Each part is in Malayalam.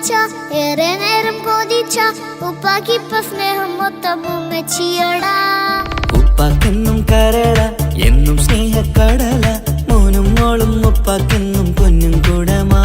തനിച്ച ഏറെ നേരം കൊതിച്ച ഉപ്പാക്കിപ്പ സ്നേഹം മൊത്തം ഉമ്മച്ചിയോടാ. ഉപ്പാക്കെന്നും കരള എന്നും സ്നേഹക്കടല മോനും മോളും ഉപ്പാക്കെന്നും പൊന്നും കൂടമാ.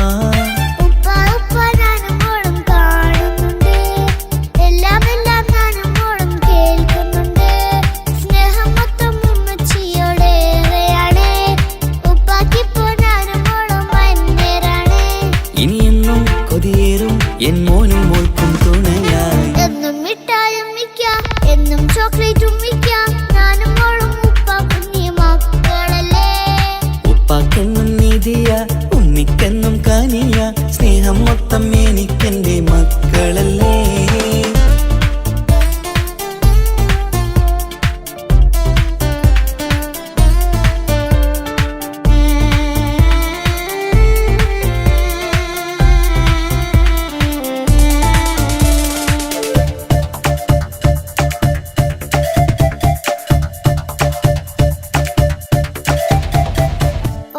എൻ മോനും മോൾക്കും തുണയായി എന്നും മിഠായും മിക്കാം എന്നും ചോക്ലേറ്റും മിക്കാം ഞാനും മോളും ഉപ്പാക്കും നീ മക്കളല്ലേ. ഉപ്പാക്കെന്നും നീതിയ ഉമ്മിക്കെന്നും കനിയ സ്നേഹം മൊത്തം എനിക്കെന്റെ മക്കളല്ലേ.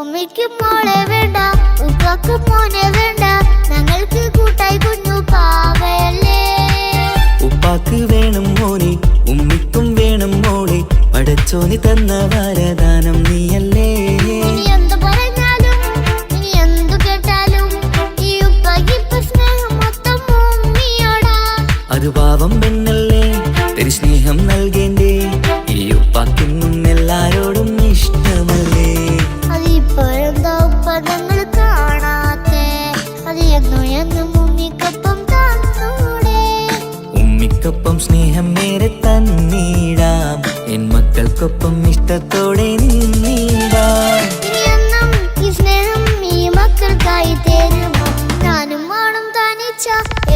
ഉമ്മയ്ക്ക് മോളെ വേണ്ട ഉപ്പാക്ക് മോനെ വേണ്ട ഞങ്ങൾക്ക് കൂട്ടായി കുഞ്ഞു പാവയല്ലേ. ഉപ്പാക്ക് വേണം മോനെ ഉമ്മിക്കും വേണം മോളെ പടച്ചോനി തന്ന വരദാനം നീയല്ലേ. ഇനി എന്തു പറഞ്ഞാലും ഇനി എന്തു കേട്ടാലും ഈ ഉപ്പാക്കിപ്പ സ്നേഹം മൊത്തം ഉമ്മിയോടാ. അത് പാവം പെണ്ണല്ലേ തിരി സ്നേഹം നൽകേണ്ടേ ഈ ഉപ്പാക്കെന്നും എല്ലാരോടും ഇഷ്ടമല്ലേ. അതിപ്പോഴെന്താ ഉപ്പ ഞങ്ങൾ കാണാത്തെ അത് എന്നും എന്നും ഉമ്മിക്കൊപ്പം തന്നൂടെ. ഉമ്മിക്കൊപ്പം സ്നേഹം നേരെ തന്നീടാം എൻ മക്കൾക്കൊപ്പം ഇഷ്ടത്തോടെ നിന്നീടാം. ഇനി എന്നും ഈ സ്നേഹം ഈ മക്കൾക്കായി തരുമോ. ഞാനും മോളും തനിച്ച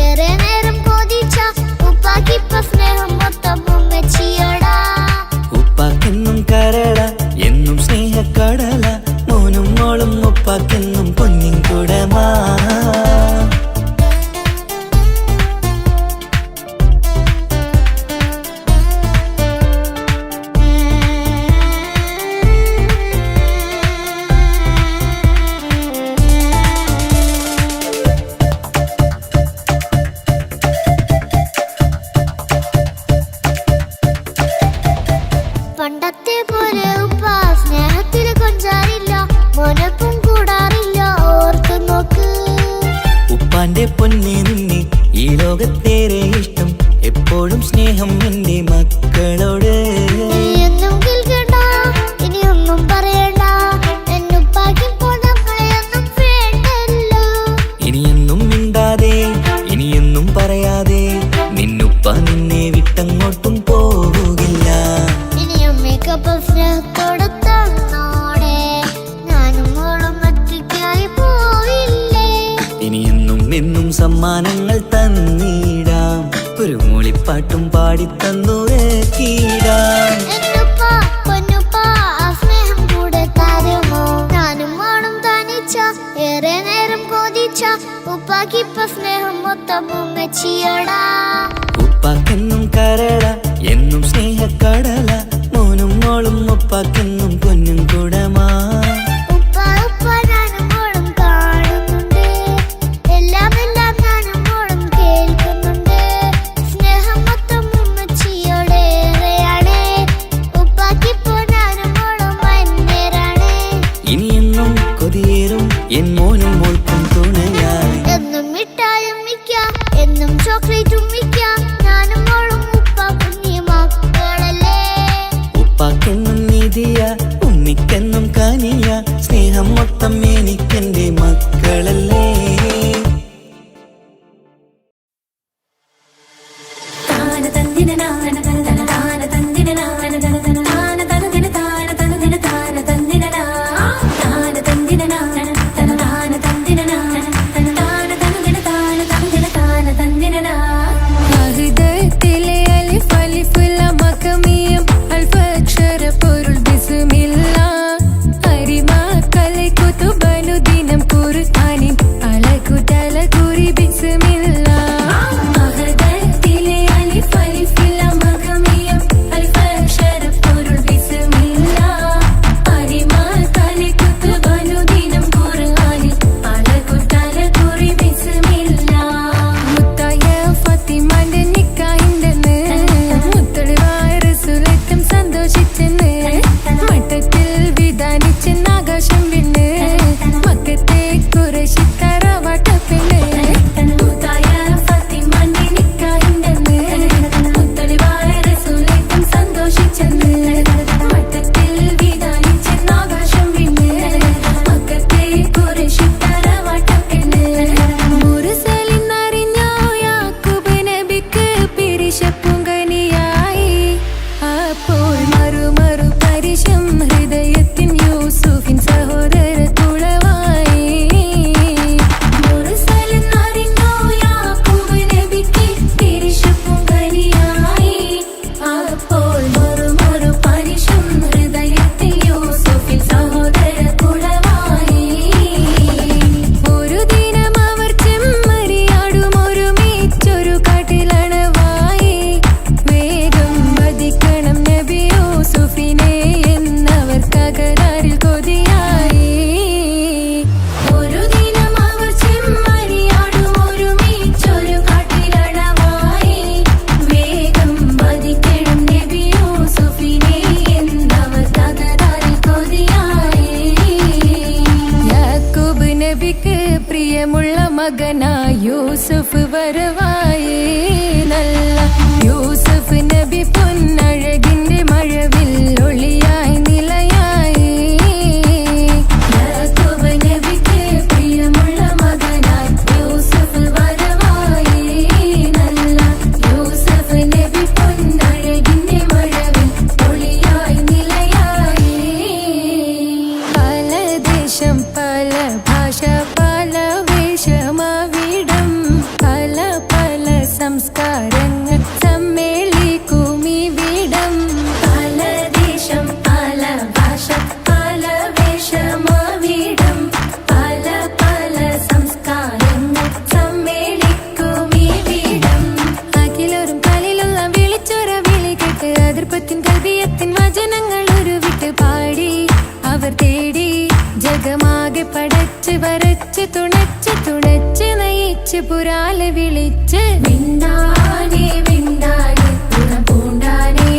ഏറെ നേരം കൊതിച്ച ഉപ്പാക്കിപ്പ സ്നേഹം മൊത്തം ഉമ്മച്ചിയോടാ. ഉപ്പാക്കെന്നും കരള എന്നും സ്നേഹക്കടല മോനും മോളും ഉപ്പാക്കെന്നും പൊന്നിൻ കൂടമാ. പണ്ടത്തെ പോലെ ഉപ്പ സ്നേഹത്തിൽ കൊഞ്ചാറില്ല മോനൊപ്പം കൂടാറില്ല ഓർത്തു നോക്ക്. ഉപ്പാന്റെ പൊന്നെ നിന്നെ ഈ ലോകത്തേറെ ഇഷ്ടം എപ്പോഴും സ്നേഹം എന്റെ മക്കളോട്. എന്നും കേൾക്കണ്ട ഇനി ഒന്നും പറയണ്ട എന്നുപ്പാക്കിപ്പോ നമ്മളെയൊന്നും വേണ്ടല്ലോ. ഇനിയൊന്നും മിണ്ടാതെ ഇനിയൊന്നും പറയാതെ നിന്നുപ്പ നിന്നെ വിട്ടങ്ങോട്ടും പോവുകില്ല. ഉമ്മയ്ക്കൊപ്പം സ്നേഹത്തോടെ തന്നോടെ ഞാനും മോളും ഒറ്റയ്ക്കായി പോയില്ലേ. ഇനിയെന്നും എന്നും സമ്മാനങ്ങൾ തന്നീടാം ഒരു മൂളിപ്പാട്ടും പാടിത്തന്നുറക്കീടാം. എന്നുപ്പാ പൊന്നുപ്പാ ആ സ്നേഹം കൂടെ തരുമോ. ഞാനും മോളും തനിച്ച ഏറെ നേരം കൊതിച്ച ഉപ്പാക്കിപ്പ സ്നേഹം മൊത്തം ഉമ്മച്ചിയോടാ. ഉപ്പാക്കെന്നും കരള എന്നും സ്നേഹക്കടല മോനും മോളും ഉപ്പാക്കെന്നും പൊന്നും കൂടമാ. ഉപ്പ ഉപ്പ ഞാനും മോളും കാണുന്നുണ്ട് എല്ലാം എല്ലാം ഞാനും മോളും കേൾക്കുന്നുണ്ട്. സ്നേഹം മൊത്തം ഉമ്മച്ചിയോടേറെയാണ് ഉപ്പാക്കിപ്പോ ഞാനും മോളും അന്യരാണ്. ഇനിയെന്നും കൊതിയേറും എൻ മോനും മോൾക്കും തുണയായി എന്നും മിഠായും മിക്കാം എന്നും ചോക്ലേറ്റും മിക്കാം ഞാനും മോളും ഉപ്പാക്കും നീ മക്കളല്ലേ. ഉപ്പാക്കെന്നും നീതിയ മകനാ യൂസുഫ് വരവായി നല്ല യൂസുഫ് നബി പൊന്നഴകിന്റെ മഴവിൽ ഒളിയായി നിലയായി യാക്കോബ് നബിക്ക് പ്രിയമുള്ള മകനായി യൂസുഫ് വരവായി നല്ല യൂസുഫ് നബി പൊന്നഴകിന്റെ മഴവിൽ ഒളിയായി നിലയായി പല ദേശം പല ഭാഷ പല വേഷമാവിടം പല പല സംസ്കാരങ്ങൾ സമ്മേളിക്കുമിവിടം പല ദേശം പല ഭാഷ പല വേഷമാവിടം പല പല സംസ്കാരങ്ങൾ സമ്മേളിക്കുമിവിടം അഖിലോരും കലിലുള്ള വിളിച്ചൊര വിളി കേട്ട് അതിർപ്പത്തിൻ കൽവിയത്തിൻ വചനങ്ങൾ ഉരുവിട്ട് പാടി അവർ തേടി ജഗമാകെ പടച്ച് വരച്ച് തുണച്ച് തുണച്ച് നയിച്ച് പുരാലെ വിളിച്ച് വിണ്ടാനേ വിണ്ടാനേ ഗുണം പൂണ്ടാനേ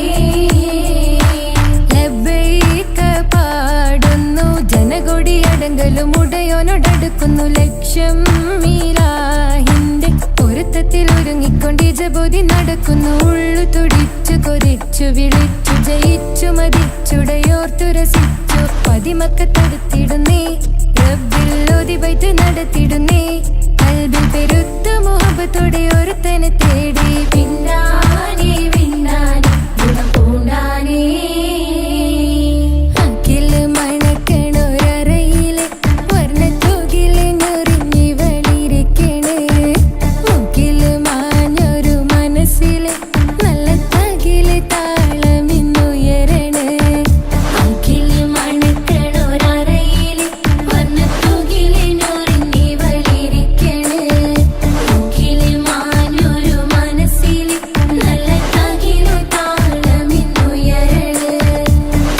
ലബ്ബൈക പാടുന്നു ജനകൊടിയടങ്കലും ഉടയോനോടടുക്കുന്നു ലക്ഷ്യം മീലാഹിന്റെ പൊരുത്തത്തിൽ ഒരുങ്ങിക്കൊണ്ട് ജബോധി നടക്കുന്നു ഉള്ളു തുടിച്ചു കൊതിച്ചു വിളിച്ചു ജയിച്ചു മതിച്ചുടയോർത്തു രസിച്ചു പതിമക്കത്തടുത്തിടുന്നേ റബ്ബിൽ ഓതി ബൈത്ത് നടത്തിടുന്നേ കൽബിൽ പെരുത്ത മുഹബത്തോടെ ഒരുത്തനെ തേടി പിന്നാനേ പിന്നാനേ ഗുണം പൂണ്ടാനേ അഖില് മണക്കണൊരറയിലെ വർണ്ണത്തൂകില് ഞൊറിഞ്ഞി വളിരിക്കണ് മുക്കില് മാഞ്ഞൊരു മനസ്സിലെ നല്ല തകില് താളമിന്നുയരണ അഖില് മണക്കണൊരറയിലെ വർണ്ണത്തൂകില് ഞൊറിഞ്ഞി വളിരിക്കണ് മുക്കില് മാഞ്ഞൊരു മനസ്സിലെ നല്ല തകില് താളമിന്നുയരണ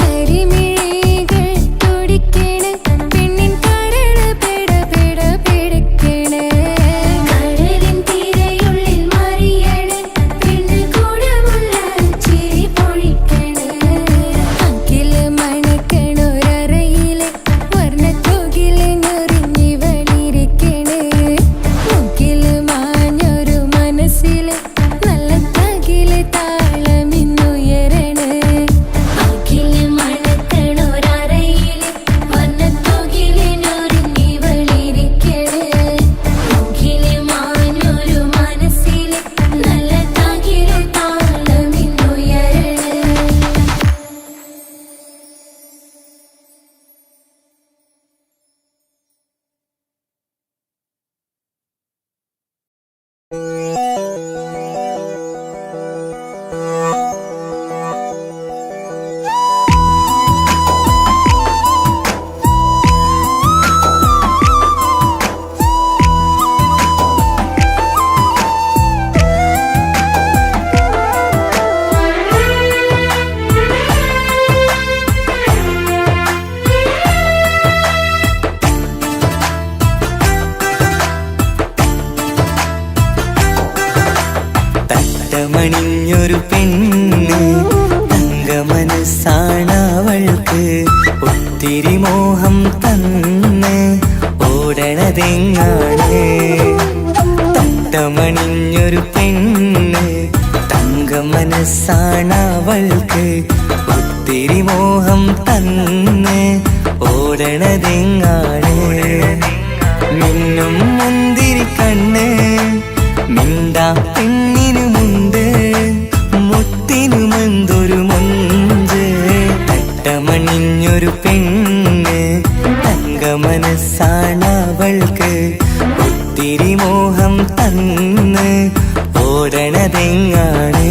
കരിമിഴികൾ തുടിക്കണ് പെണ്ണിൻ കരള് പെട പെട പിടക്കണ് കടലിൻ തിരയുള്ളിൽ മറിയണ് പെണ്ണ് കൂടമുള്ള ചിരി പൊഴിക്കണ് അഖില് മണക്കണൊരറയിലെ വർണ്ണത്തൂകില് ഞൊറിഞ്ഞി വളിരിക്കണ് മുക്കില് മാഞ്ഞൊരു മനസ്സിലെ നല്ല തകില് താളമിന്നുയരണ അഖില് മണക്കണൊരറയിലെ വർണ്ണത്തൂകില് ഞൊറിഞ്ഞി വളിരിക്കണ് മുക്കില് മാഞ്ഞൊരു മനസ്സിലെ നല്ല തകില് താളമിന്നുയരണ തട്ടമണിഞ്ഞൊരു പെണ്ണ് തങ്ക മനസ്സാണവൾക്ക് ഒത്തിരി മോഹം തന്ന് ഓടണതെങ്ങാണ് തട്ടമണിഞ്ഞൊരു പെണ്ണ് തങ്ക മനസ്സാണവൾക്ക് ഒത്തിരി മോഹം തന്ന് ഓടണതെങ്ങാണ് മിന്നും മുന്തിരി കണ്ണ് മിണ്ടാ പെണ്ണിനുമുണ്ട് മുത്തിനുമെന്തൊരു മുഞ്ച് തട്ടമണിഞ്ഞൊരു പെണ്ണ് തങ്ക മനസ്സാണവൾക്ക് ഒത്തിരി മോഹം തന്ന് ഓടണതെങ്ങാണ്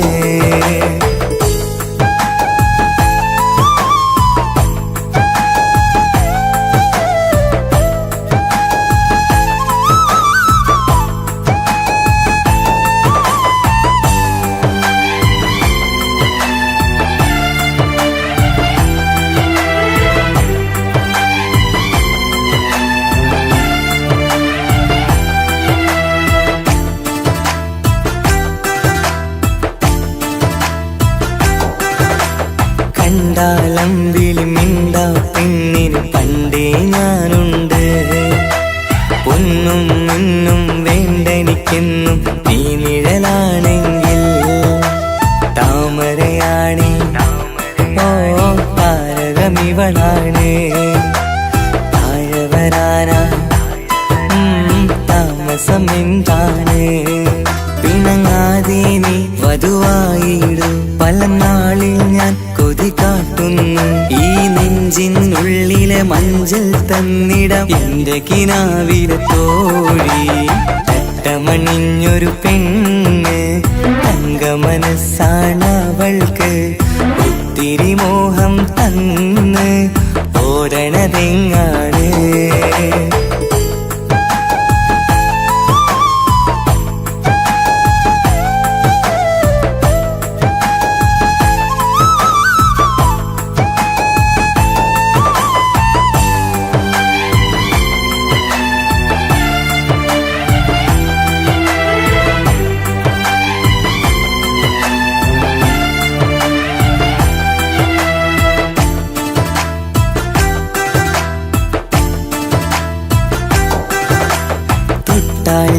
ഇവളാണ് താഴെ വരാനാ താമസം എന്താണ് പിണങ്ങാതെ നീ വധുവായിടൂ പല നാളിൽ ഞാൻ കൊതി കാട്ടുന്നു ഈ നെഞ്ചിനുള്ളിലെ മഞ്ചൽ തന്നിടം എന്റെ കിനാവിലെ തോഴി തട്ടമണിഞ്ഞൊരു പെണ്ണ് തങ്കമനസ്സാണവൾക്ക് ഒത്തിരി മോഹം തന്ന് ഓടണതെങ്ങാണ്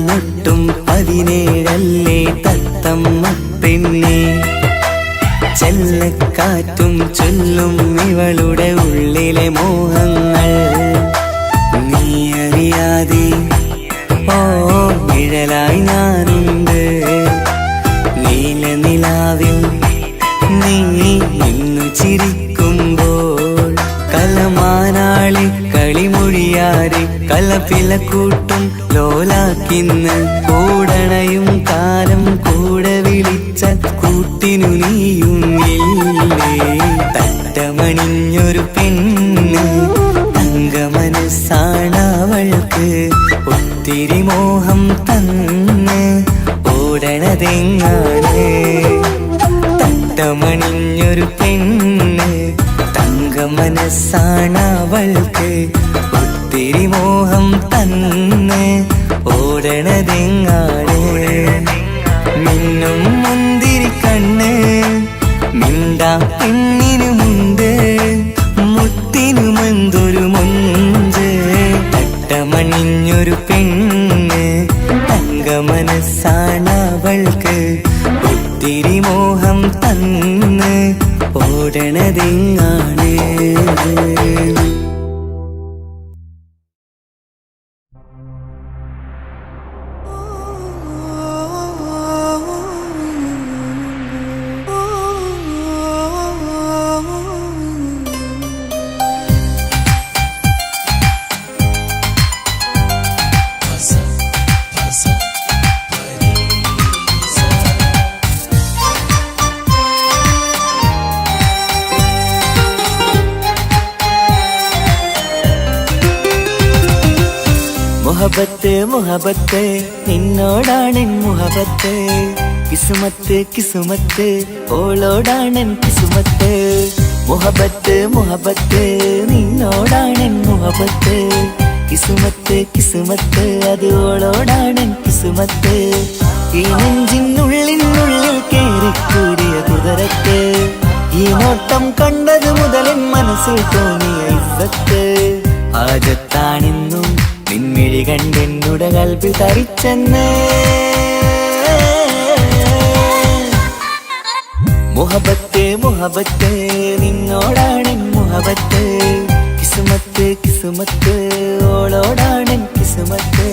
ൊട്ടും 17 തത്തമ്മ പെണ്ണെ ചെല്ലക്കാറ്റും ചൊല്ലും ഇവളുടെ ഉള്ളിലെ മോഹങ്ങൾ നീ അറിയാതെ ഓ നിഴലായി ഞാനുണ്ട് നീല നിലാവിൽ നീ ഇന്നു ചിരിക്കുമ്പോൾ കലമാനാളി കളിമൊഴിയാരെ കലപ്പിലക്കൂട്ടും ലോലാക്കിന്ന് കൂടണയും കാലം കൂടെ വിളിച്ച കൂട്ടിനു നീയും ഇല്ലേ തട്ടമണിഞ്ഞൊരു പെണ്ണ് തങ്കമനസ്സാണവൾക്ക് ഒത്തിരി മോഹം തന്ന് ഓടണതെങ്ങാണ് തട്ടമണിഞ്ഞൊരു പെണ്ണ് തങ്കമനസ്സാണവൾക്ക് ഒത്തിരി മോഹം തന്ന് ഓടണതെങ്ങാണ് മിന്നും മുന്തിരി കണ്ണ് മിണ്ടാ പെണ്ണിനുമുണ്ട് മുത്തിനുമെന്തൊരു മുഞ്ച് തട്ടമണിഞ്ഞൊരു പെണ്ണ് തങ്കമനസ്സാണവൾക്ക് ഒത്തിരി മോഹം തന്ന് ഓടണതെങ്ങാണ് മുഹബത്ത് മുഹബത്ത് നിന്നോടാണെൻ മുഹബത്ത് കിസുമത്ത് കിസുമത്ത് ഓളോടാണെൻ കിസുമത്ത് മുഹബത്ത് മുഹബത്ത് നിന്നോടാണെൻ മുഹബത്ത് കിസുമത്ത് കിസുമത്ത് അത് ഓളോടാണെൻ കിസുമത്ത് ഈ നെഞ്ചിനുള്ളിനുള്ളിൽ കേറിക്കൂടിയ കുതിരത്ത് ഈ നോട്ടം കണ്ടത് മുതലൻ മനസ്സിൽ തോന്നിയ ഇസ്സത്ത് ആജത്താണിന്നും നിൻമിഴി കണ്ടെന്നുടെ കൽബിൽ തരിച്ചെന്ന് മുഹബത്ത് മുഹബത്ത് നിന്നോടാണെൻ മുഹബത്ത് കിസുമത്ത് കിസുമത്ത് ഓളോടാണെൻ കിസുമത്ത്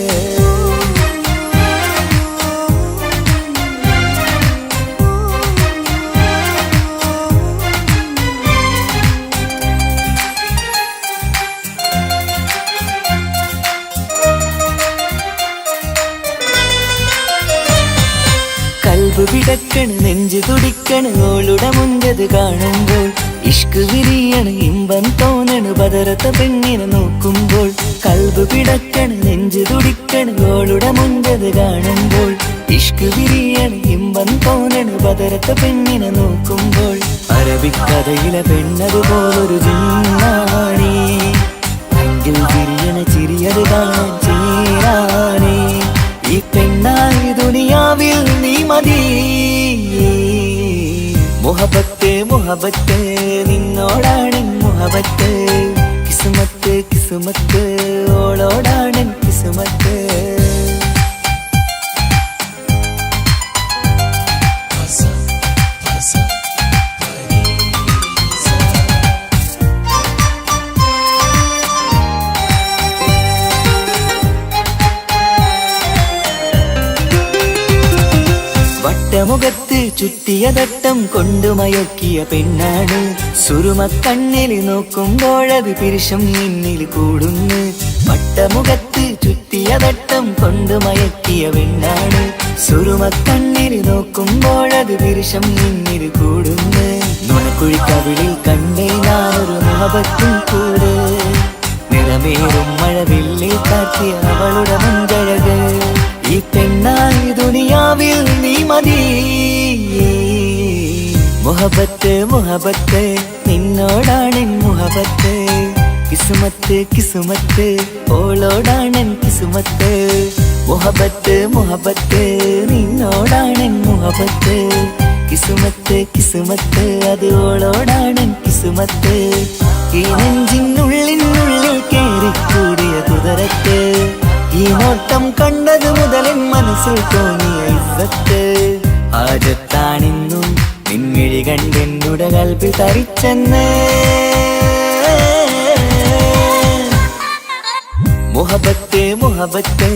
കൽബ് പിടക്കണ് നെഞ്ചു തുടിക്കണ് ഓളുടെ മുഞ്ചത് കാണുമ്പോൾ ഇഷ്ക് വിരിയണ് ഇമ്പം തോന്നണ് ബദറത്ത പെണ്ണിനെ നോക്കുമ്പോൾ കൽബ് പിടക്കണ് നെഞ്ചു തുടിക്കണ് ഓളുടെ മുഞ്ചത് കാണുമ്പോൾ ഇഷ്ക് വിരിയണ് ഇമ്പം തോന്നണ് ബദറത്ത പെണ്ണിനെ നോക്കുമ്പോൾ അറബിക്കഥയിലെ പെണ്ണതുപോലൊരു ജിന്നാണി അങ്കിൽ വിരിയണ ചിരിയത് കാണാൻ ചേരാണി ഈ പെണ്ണായി ദുനിയാവിൽ നീ മതി മുഹബത്ത് മുഹബത്ത് നിന്നോടാണെൻ മുഹബത്ത് കിസുമത്ത് കിസുമത്ത് ഓളോടാണെൻ കിസുമത്ത് ചുറ്റിയ തട്ടം കൊണ്ടു മയക്കിയ പെണ്ണാണ്. സുറുമക്കണ്ണിൽ നോക്കുമ്പോഴത് പിരിശം നിന്നിൽ കൂടുന്നു. വട്ടമുഖത്ത് ചുറ്റിയ തട്ടം കൊണ്ടു മയക്കിയ പെണ്ണാണ്. സുറുമക്കണ്ണിൽ നോക്കുമ്പോഴത് പിരിശം നിന്നിൽ കൂടുന്നു. നുണക്കുഴിക്കവിളിൽ കണ്ടേ ഞാനൊരു മുഹബത്തും കൂടെ. നിറമേറും മഴവില്ലിൽ കാട്ടിയ അവളുടെ മുൻകഴക്. ഈ പെണ്ണായി ദുനിയാവിൽ നീ മതി. മുഹബത്ത് മുഹബത്ത് നിന്നോടാണെൻ മുഹബത്ത്. കിസുമത്ത് കിസുമത്ത് ഓളോടാണെൻ കിസുമത്ത്. മുഹബത്ത് മുഹബത്ത് നിന്നോടാണെൻ മുഹബത്ത്. കിസുമത്ത് കിസുമത്ത് അത് ഓളോടാണെൻ കിസുമത്ത്. ഈ നെഞ്ചിനുള്ളിനുള്ളിൽ കേറിക്കൂടിയ കുതിരത്ത്. ഈ നോട്ടം കണ്ടത് മുതലൻ മനസ്സിൽ തോന്നിയ ഇസ്സത്ത്. ആജത്താണിന്നും നിൻമിഴി കണ്ടെന്നുടെ കൽബിൽ തരിച്ചെന്ന്. മുഹബത്ത് മുഹബത്ത്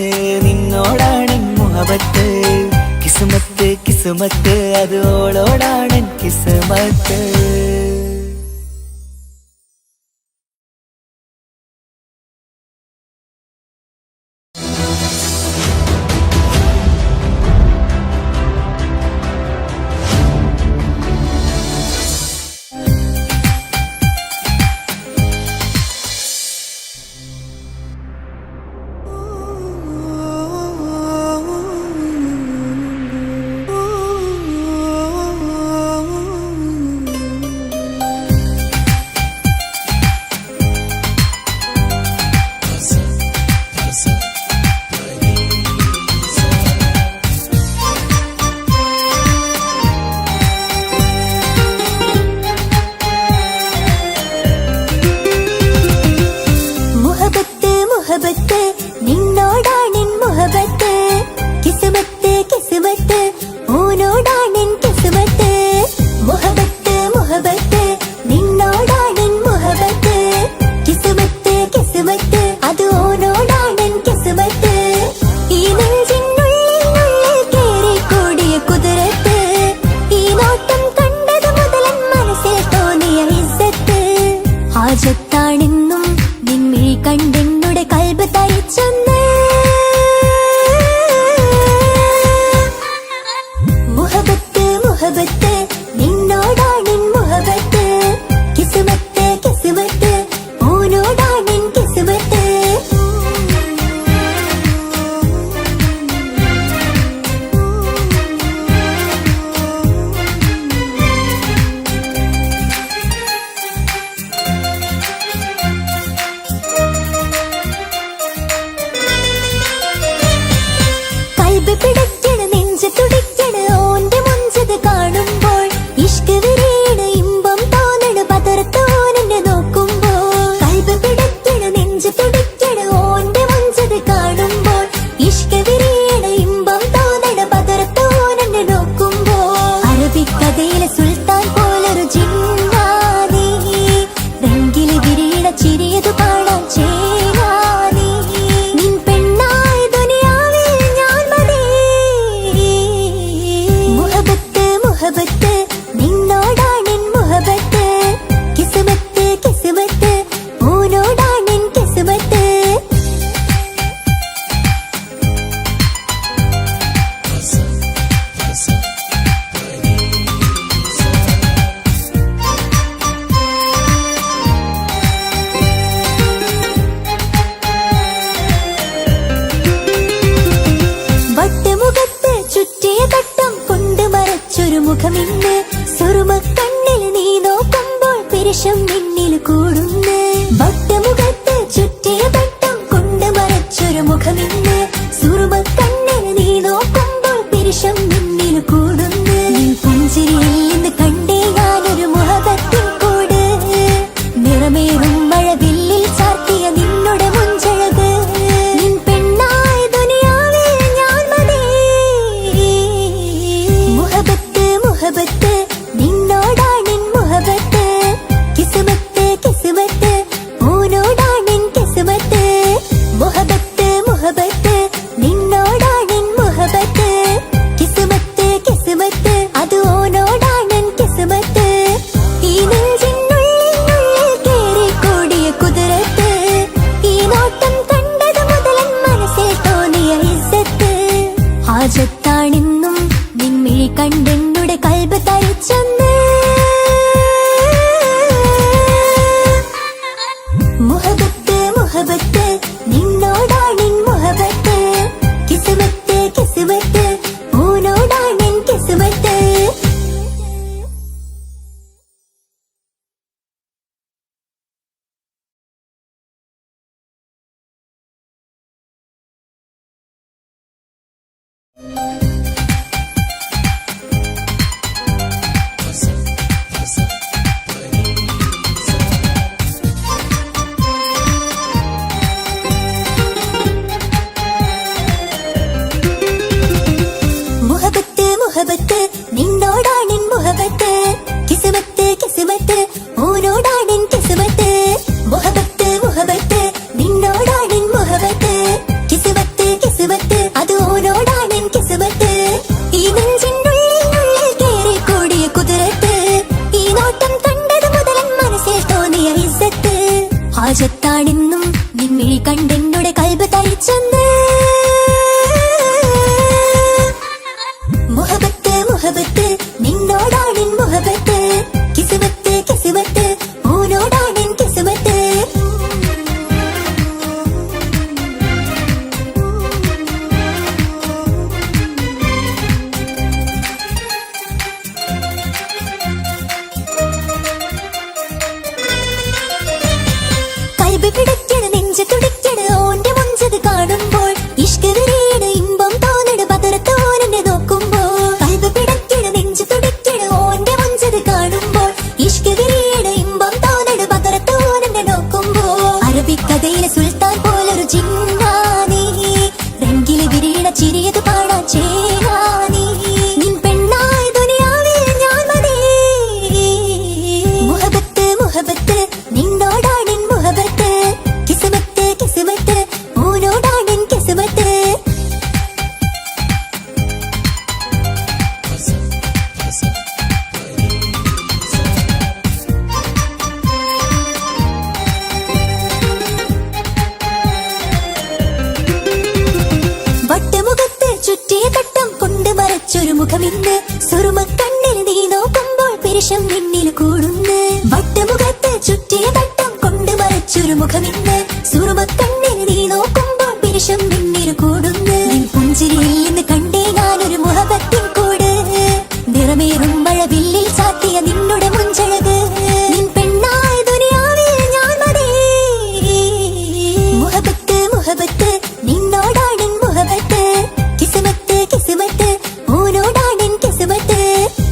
നിന്നോടാണെൻ മുഹബത്ത്. കിസുമത്ത് കിസുമത്ത് അത് ഓളോടാണെൻ കിസുമത്ത്. നിന്നോടാണെൻ മുഹബത്ത്. കിസ്മത്ത് കിസ്മത്ത് ഓനോടാണെൻ കിസ്മത്ത്. മുഹബത്ത് മുഹബത്ത് നിന്നോടാണെൻ മുഹബത്ത്. കിസ്മത്ത് കിസ്മത്ത് അത് ഓനോടാണെൻ കിസ്മത്ത്. ഈ നെഞ്ചിനുള്ളിൽ കേറിക്കൂടിയ കുതിരത്ത്. ഈ നോട്ടം കണ്ടത് മുതലൻ മനസ്സിൽ തോന്നിയ ഇസ്സത്ത്. ഹാജത്താണെന്നും നിൻമിഴി കണ്ടെന്നുടെ കൽബ് തരിച്ചെന്ന്. മുഹബത്ത് മുഹബത്ത് നിന്നോടാണെൻ മുഹബത്ത്. കിസ്മത്ത് കിസ്മത്ത് ഓനോടാണെൻ കിസ്മത്ത്. കൽബ് പിടയ്ക്കണ് നെഞ്ച് തുടിക്കണ് ഓന്റെ മുഞ്ചത് കാണുമ്പോൾ. ഇഷ്ക് വിരീണ് ഇമ്പം തോന്നണ് പതർത്ത് ഓനെന്നെ നോക്കുമ്പോൾ. കൽബ് പിടയ്ക്കണ് നെഞ്ച് തുടിക്കണ് ഓന്റെ മുഞ്ചത് കാണുമ്പോൾ. ഇഷ്ക് വിരീണ് ഇമ്പം തോന്നണ് പതർത്ത് ഓനെന്നെ നോക്കുമ്പോൾ. അറബിക്കഥയിലെ സുൽത്താൻ പോലൊരു ജിന്നാനീ. രംഗില് വിരീണ ചിരിയതു കാണാൻ ചേരാനീ. നിൻ പെണ്ണായി ദുനിയാവിൽ ഞാൻ മതി. മറച്ചൊരു മുഖമിന്ന് സുറുമ കണ്ണിൽ നീ നോക്കുമ്പോൾ പിരിശം നിന്നിൽ കൂടുന്നു വട്ടമുഖത്ത് ചുറ്റിയ തട്ടം കൊണ്ട് മറച്ചൊരു മുഖമിന്ന് സുറുമ കണ്ണിൽ നീ നോക്കുമ്പോൾ പിരിശം നിന്നിൽ കൂടുന്നു നിൻ പുഞ്ചിരിയിൽ നിന്ന് കണ്ടേ ഞാനൊരു മുഹബത്തിൻ കൂട് നിറമേറും മഴവില്ലിൽ ചാത്തിയ നിന്നുടെ മുഞ്ചഴക് നിൻ പെണ്ണായ ദുനിയാവിൽ ഞാൻ മതി മുഹബത്ത് മുഹബത്ത് നിന്നോടാണ് മുഹബത്ത് കിസ്മത്ത് കിസ്മത്ത് ഓനോടാണ് കിസ്മത്ത്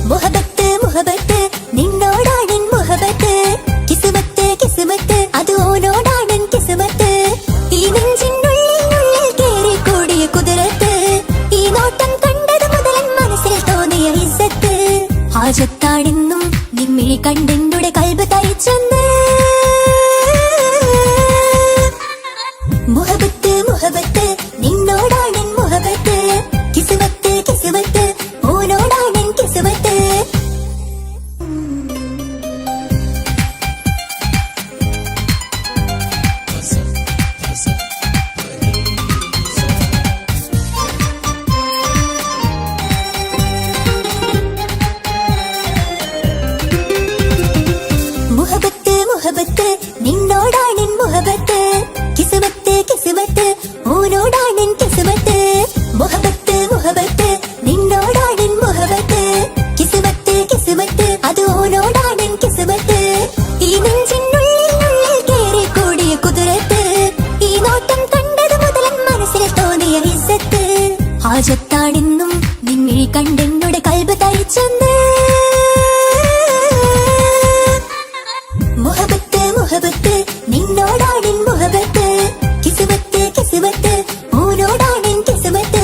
മുഹബത്ത് മുഹബത്ത് നിന്നോടാണ് മുഹബത്ത് കിസ്മത്ത് കിസ്മത്ത് അത് ഓനോടാണ് കിസ്മത്ത് ഈ നെഞ്ചിനുള്ളിൽ കേറി കൂടിയ കുതിരത്ത് ഈ നോട്ടം കണ്ടത് മുതലൻ മനസ്സിൽ തോന്നിയ ഇസ്സത്ത് ഹാജത്താണെന്നും നിമ്മിഴി കണ്ടെന്നുടെ കൽബ് തരിച്ചെന്ന് മുഹബത്ത് മുഹബത്ത് നിന്നോടാണ് മുഹബത്ത് കിസ്മത്ത് കിസ്മത്ത് ഓനോടാണ് കിസ്മത്ത് മുഹബത്ത് മുഹബത്ത് നിന്നോടാണ് മുഹബത്ത് കിസ്മത്ത് കിസ്മത്ത് ഓനോടാണ് കിസ്മത്ത് മുഹബത്ത് മുഹബത്ത് നിന്നോടാണ് മുഹബത്ത് കിസ്മത്ത് കിസ്മത്ത് അത് ഓനോടാണ് കിസ്മത്ത് ഈ നെഞ്ചിനുള്ളിൽ കേറി കൂടിയ കുതിരത്ത് ഈ നോട്ടം കണ്ടത് മുതലൻ മനസ്സിൽ തോന്നിയ ഇസ്സത്ത് ഹാജത്താണെന്നും നിമ്മിഴി കണ്ടെന്നുടെ കൽബ് തരിച്ചെന്ന് മുഹബത്ത് മുഹബത്ത് നിന്നോടാണ് മുഹബത്ത് കിസ്മത്ത് കിസ്മത്ത് ഓനോടാണ് കിസ്മത്ത്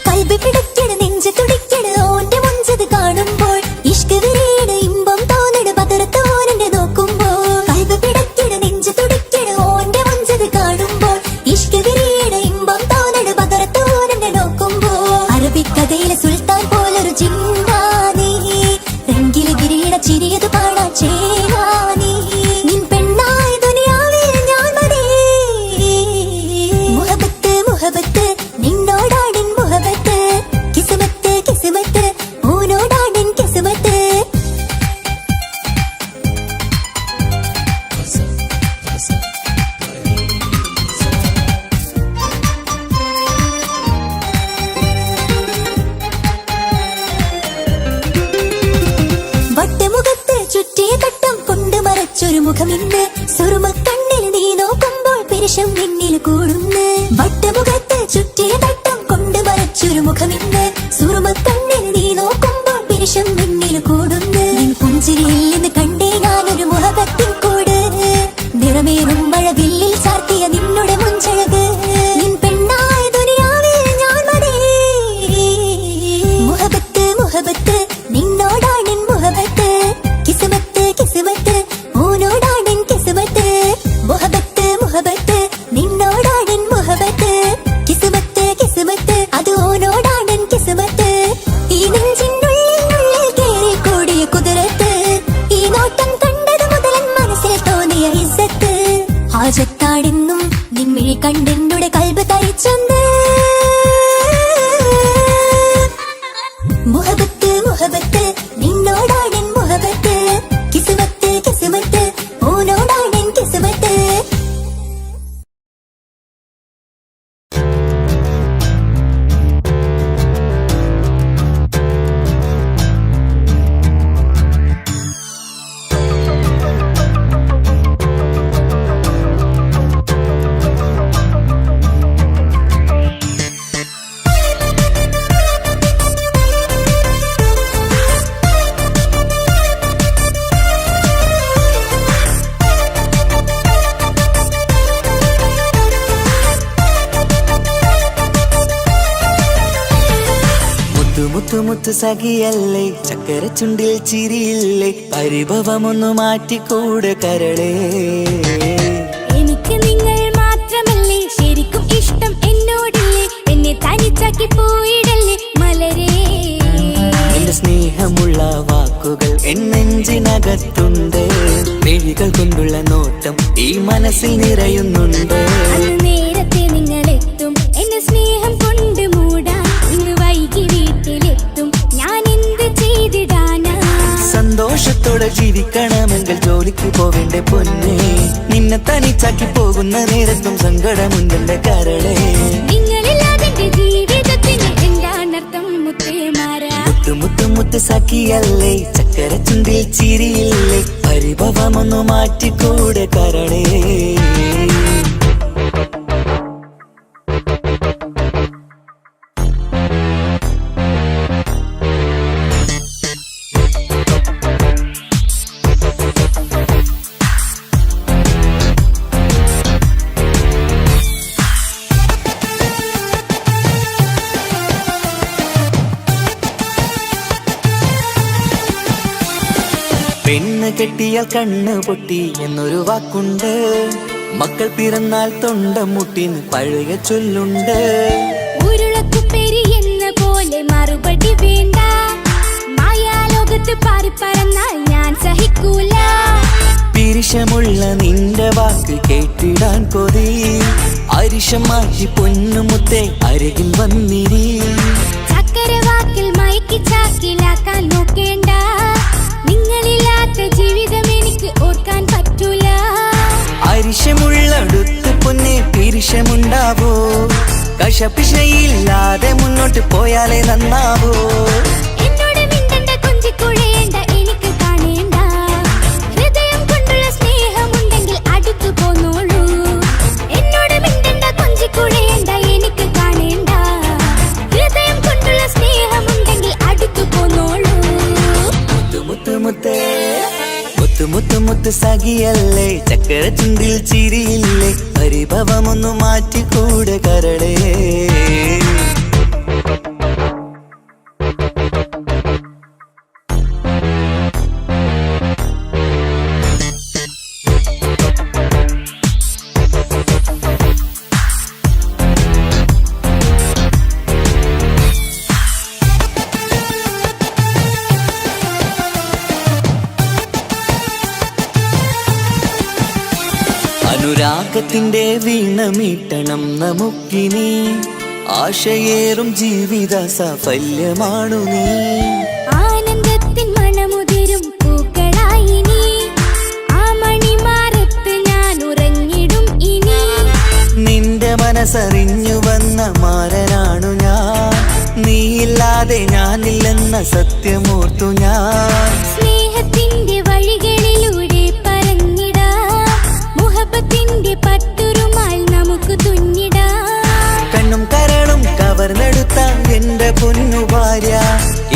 കൽബ് പിടിക്കണ നെഞ്ച് തുടിക്കണ ഓന്റെ മുഞ്ചത് കാണുമ്പോൾ ഇഷ്ക് വിരിയണ ഇമ്പം തോന്നണ പതർത്ത് ഓനെന്നെ നോക്കുമ്പോൾ കൽബ് പിടിക്കണ നെഞ്ച് തുടിക്കണ ഓന്റെ മുഞ്ചത് കാണുമ്പോൾ ഇഷ്ക് വിരിയണ ഇമ്പം തോന്നണ പതർത്ത് ഓനെന്നെ നോക്കുമ്പോൾ അറബിക്കഥയിലെ സുൽത്താൻ പോലൊരു ജിന്നാനി രംഗില് വിരിയണ ചിരിയത് കാണാൻ ചേരാനി നിൻ പെണ്ണായ ദുനിയാവിൽ ഞാൻ മതി മുഹബത്ത് മുഹബത്ത് നിന്നോടാണ് മുഹബത്ത് കിസ്മത്ത് കിസ്മത്ത് ഓനോടാണ് കിസ്മത്ത് വട്ടമുഖത്ത് ചുറ്റിയ തട്ടം കൊണ്ട് മറച്ചൊരു മുഖമിന്ന് സുറുമ കണ്ണിൽ നീ നോക്കുമ്പോൾ പിരിശം നിന്നിൽ കൂടുന്നു വട്ടമുഖത്ത് ചുറ്റിയ തട്ടം കൊണ്ട് മറച്ചൊരു മുഖമിന്ന് സുറുമ കണ്ണിൽ നീ നോക്കുമ്പോൾ പിരിശം നിന്നിൽ കൂടുന്നു നിൻ പുഞ്ചിരിയിൽ നിന്ന് കണ്ടേ ഞാനൊരു മുഹബത്തിൻ കൂട് നിറമേറും മഴവില്ലിൽ ചാർത്തിയ നിന്നുടെ മുഞ്ചഴക് നിൻ പെണ്ണായ ദുനിയാവിൽ ഞാൻ മതി മുഹബത്ത് മുഹബത്ത് നിന്നോടാണ് മുഹബത്ത് കിസ്മത്ത് കിസ്മത്ത് ഓനോടാണ് കിസ്മത്ത് മുഹബത്ത് മുഹബത്ത് നിന്നോടാണ് മുഹബത്ത് കിസ്മത്ത് കിസ്മത്ത് അത് ഓനോടാണ് കിസ്മത്ത് ഈ നെഞ്ചിനുള്ളിൽ കേറി കൂടിയ കുതിരത്ത് ഈ നോട്ടം കണ്ടത് മുതലൻ മനസ്സിൽ തോന്നിയ ഇസ്സത്ത് ഹാജത്താണെന്നും നിമ്മിഴി കണ്ടെന്നുടെ കൽബ് തരിച്ചെന്ന് മുഹബത്ത് മുഹബത്ത് നിന്നോടാണ് മുഹബത്ത് കിസ്മത്ത് കിസ്മത്ത് ഓനോടാണ് കിസ്മത്ത് മുത്തുമുത്ത് സഖിയല്ലേ ചക്കര ചുണ്ടിൽ ചിരിയില്ലേ പരിഭവമൊന്നു മാറ്റിക്കൂടെ കരളേ എനിക്ക് നിങ്ങൾ മാത്രമല്ലേ ശരിക്കും ഇഷ്ടം എന്നോടില്ലേ എന്നെ തനിച്ചാക്കി പോയിടല്ലേ മലരേ സ്നേഹമുള്ള വാക്കുകൾ എന്നെഞ്ചിനകത്തുണ്ട്. മിഴികൾ കൊണ്ടുള്ള നോട്ടം ഈ മനസ്സിൽ നിറയുന്നുണ്ട്. അന്ന് നേരത്തെ നിങ്ങളെത്തും എന്നെ സ്നേഹം കൊണ്ട് മൂടാൻ. ഇന്ന് വൈകി വീട്ടിലെത്തും ഞാൻ എന്ത് ചെയ്തിടാനാ? സന്തോഷത്തോടെ ജീവിക്കണമെങ്കിൽ ജോലിക്ക് പോവേണ്ട പൊന്നേ. നിന്നെ തനിച്ചാക്കി പോകുന്ന നേരത്തും സങ്കടമുണ്ടെന്റെ കരളേ. നിങ്ങളില്ലാതെ ജീവിതത്തിന് എന്താണർത്ഥം മുത്തേമാരാ? മുത്തു മുത്തു മുത്ത് സഖിയല്ലേ, ചക്കര ചുണ്ടിൽ ചിരിയില്ലേ, പരിഭവമൊന്നു മാറ്റിക്കൂടെ കരളേ. പെണ്ണ് കെട്ടിയാൽ കണ്ണ് പൊട്ടി എന്നൊരു വാക്കുണ്ട്. മക്കൾ പിറന്നാൽ തൊണ്ട മുട്ടിന് പഴയ ചൊല്ലുണ്ട്. ഉരുളക്കുപ്പേരി എന്ന പോലെ മറുപടി വേണ്ട. മായാലോകത്ത് പാറിപ്പറന്നാൽ ഞാൻ സഹിക്കൂല. പിരിശമുള്ള നിന്റെ വാക്ക് കേട്ടിടാൻ കൊതി. അരിശം മാറ്റി പൊന്നുമുത്തേ അരികിൽ വന്നിരി. ചക്കരവാക്കിൽ മയക്കി ചാക്കിലാക്കാൻ നോക്കേണ്ട. നിങ്ങളില്ലാത്ത ജീവിതം എനിക്ക് ഓർക്കാൻ പറ്റൂല. അരിശമുള്ളടുത്ത് പൊന്നെ പിരിശമുണ്ടാവോ? കശപിശയില്ലാതെ മുന്നോട്ട് പോയാലേ നന്നാവോ? എന്നോട് മിണ്ടണ്ട, കൊഞ്ചിക്കുഴയേണ്ട, എനിക്ക് കാണേണ്ട. ഹൃദയം കൊണ്ടുള്ള സ്നേഹമുണ്ടെങ്കിൽ അടുത്തു പോന്നോളൂ. എന്നോട് മിണ്ടണ്ട, കൊഞ്ചിക്കുഴയേണ്ട, എനിക്ക് കാണേണ്ട. ഹൃദയം കൊണ്ടുള്ള സ്നേഹമുണ്ടെങ്കിൽ അടുത്തു പോന്നോളൂ. മുത്ത് മുത്തേ മുത്ത് മുത്ത് മുത്ത് സഖിയല്ലേ, ചക്കര ചുണ്ടിൽ ചിരിയില്ലേ, പരിഭവമൊന്നു മാറ്റിക്കൂടെ കരളേ. അനുരാഗത്തിന്റെ വീണ മീട്ടണം നമുക്കിനി. ആശയേറും ജീവിത സാഫല്യമാണു നീ. ആനന്ദത്തിൻ മണമുതിരും പൂക്കളായി നീ. ആ മണിമാറത്ത് ഞാൻ ഉറങ്ങിടും ഇനി. നിന്റെ മനസ്സറിഞ്ഞു വന്ന മാരനാണു ഞാൻ. നീയില്ലാതെ ഞാനില്ലെന്ന സത്യമോർത്തു ഞാൻ. സ്നേഹത്തിന്റെ വഴികളിലൂടെ പറഞ്ഞിടാം. മുഹബത്തിന്റെ പട്ടുറുമാൽ നമുക്ക് തുന്നിടാം. കണ്ണും കരളും കവർന്നെടുത്ത എന്റെ പൊന്നു ഭാര്യ.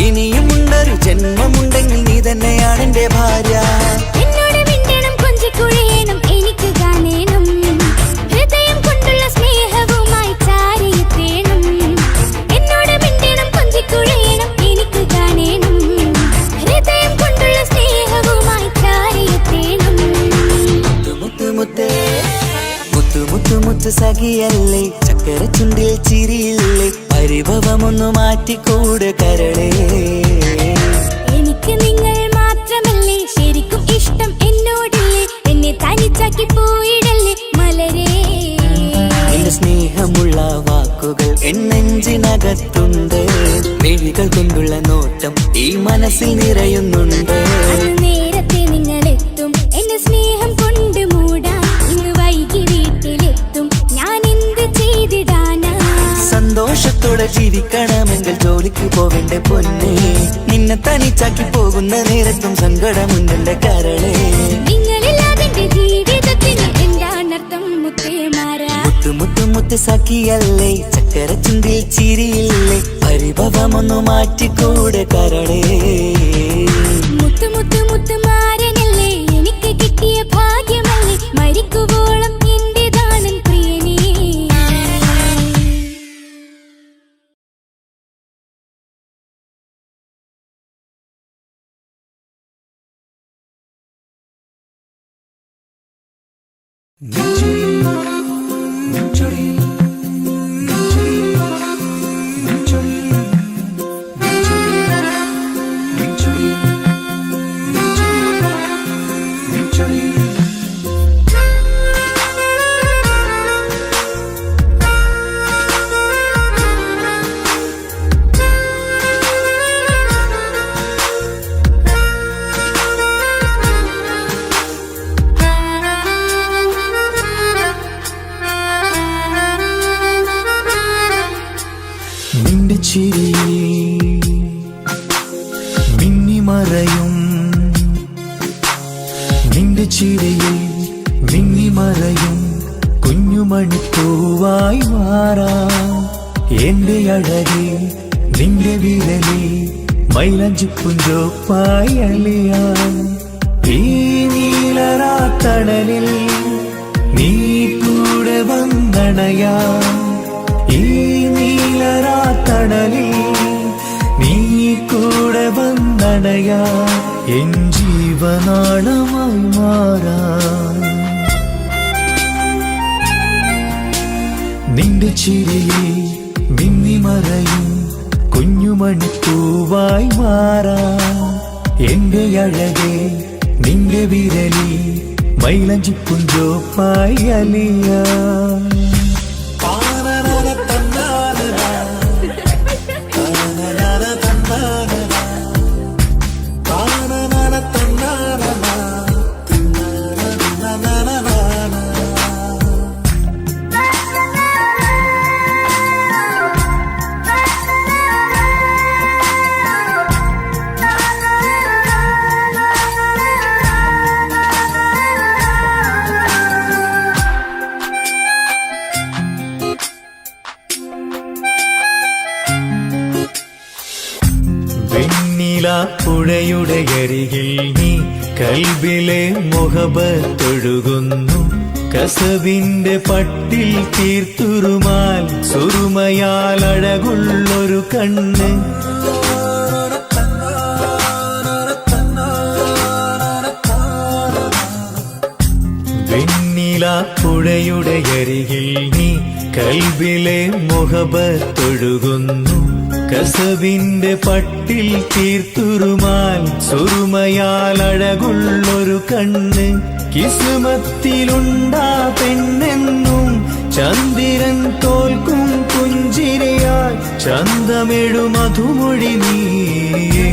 ഇനിയുമുണ്ടൊരു ജന്മമുണ്ടെങ്കിൽ നീ തന്നെയാണ് എന്റെ ഭാര്യ. എന്നോട് മിണ്ടണം, കൊഞ്ചിക്കുഴയണം, എനിക്ക് കാണേണം. ഹൃദയം കൊണ്ടുള്ള സ്നേഹവുമായി ചാരിയെത്തേണം. എന്നോട് മിണ്ടണം, കൊഞ്ചിക്കുഴയണം, എനിക്ക് കാണേണം. ഹൃദയം കൊണ്ടുള്ള സ്നേഹവുമായി ചാരിയെത്തേണം. മുത്ത് മുത്തേ മുത്തു മുത്തു മുത്ത് സഖിയല്ലേ, ചക്കര ചുണ്ടിൽ ചിരിയില്ലേ, പരിഭവമൊന്നു മാറ്റിക്കൂടെ കരളേ. എനിക്ക് നിങ്ങൾ മാത്രമല്ലേ ശരിക്കും ഇഷ്ടം എന്നോടില്ലേ? എന്നെ തനിച്ചാക്കി പോയിടല്ലേ മലരേ. നിന്റെ സ്നേഹമുള്ള വാക്കുകൾ എന്നെഞ്ചിനകത്തുണ്ട്. മിഴികൾ കൊണ്ടുള്ള നോട്ടം ഈ മനസ്സിൽ നിറയുന്നുണ്ട്. അന്ന് നേരത്തെ നിങ്ങളെത്തും എന്നെ സ്നേഹം കൊണ്ട് മൂടാൻ. ഇന്ന് വൈകി വീട്ടിലെത്തും ഞാൻ എന്ത് ചെയ്തിടാനാ? സന്തോഷത്തോടെ ജീവിക്കണമെങ്കിൽ ജോലിക്ക് പോവേണ്ട പൊന്നേ. നിന്നെ തനിച്ചാക്കി പോകുന്ന നേരത്തും സങ്കടമുണ്ടെന്റെ കരളേ. നിങ്ങളില്ലാതെ ജീവിതത്തിന് എന്താണർത്ഥം മുത്തേമാരാ? മുത്തു മുത്തു മുത്ത് സഖിയല്ലേ, ചക്കര ചുണ്ടിൽ ചിരിയില്ലേ, പരിഭവമൊന്നു മാറ്റിക്കൂടെ കരളേ. മുത്തു മുത്തു മുത്തുമാരനല്ലേ, എനിക്ക് കിട്ടിയ ഭാഗ്യമല്ലേ, മരിക്കുവോളം എന്റേതാണൻ പ്രിയനേ. ചിരിയിൽ മിന്നിമറയും നിന്റെ ചിരിയിൽ മിന്നിമറയും കുഞ്ഞുമണിപ്പൂവായി മാറാം എന്റെ അഴകെ നിന്റെ വിരലിൽ മൈലഞ്ചിപ്പുഞ്ചോപ്പായി അലിയാൻ ഈ നീലരാത്തണലിൽ നീ കൂടെ വന്നണയാ ഈ നീലരാത്തണലിൽ നീ കൂടെ വന്നണയാ എൻ ജീവനാളമായി മാറാൻ നിന്റെ ചിരിയിൽ മിന്നിമറയും കുഞ്ഞുമണിപ്പൂവായി മാറാം എന്റെ അഴകെ നിന്റെ വിരലിൽ മൈലഞ്ചിപ്പുഞ്ചോപ്പായി അലിയാൻ പുഴയുടെ അരികിൽ നീ കൽബിലെ മുഹബത്തൊഴുകുന്നു കസവിന്റെ പട്ടിൽ തീർത്തുറുമാൽ സുറുമയാൽ അഴകുള്ളൊരു കണ്ണ് വെണ്ണില പുഴയുടെ അരികിൽ നീ കൽബിലെ മുഹബത്തൊഴുകുന്നു കസവിന്റെ പട്ടിൽ തീർത്തുറുമാൽ സുറുമയാൽ അഴകുള്ളൊരു കണ്ണ് കിസ്മത്തിലുണ്ടാ പെണ്ണെന്നും ചന്ദ്രൻ തോൽക്കും പുഞ്ചിരിയാൽ ചന്തമെഴു മധുമൊഴി നീയേ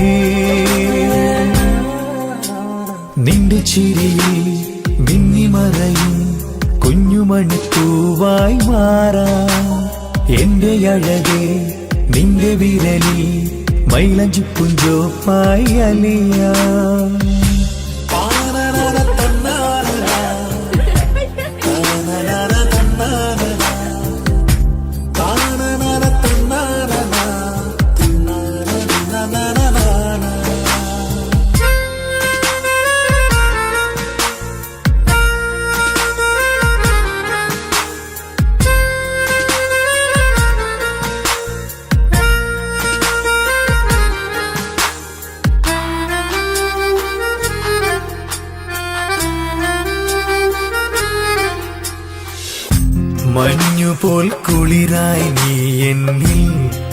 നിന്റെ ചിരിയിൽ മിന്നിമറയും കുഞ്ഞുമണിപ്പൂവായി മാറാം എന്റെ അഴകെ നിന്റെ വിരലിൽ മൈലഞ്ചിപ്പുഞ്ചോപ്പായി അലിയാൻ മഞ്ഞുപോൽ കുളിരായി നീ എന്നിൽ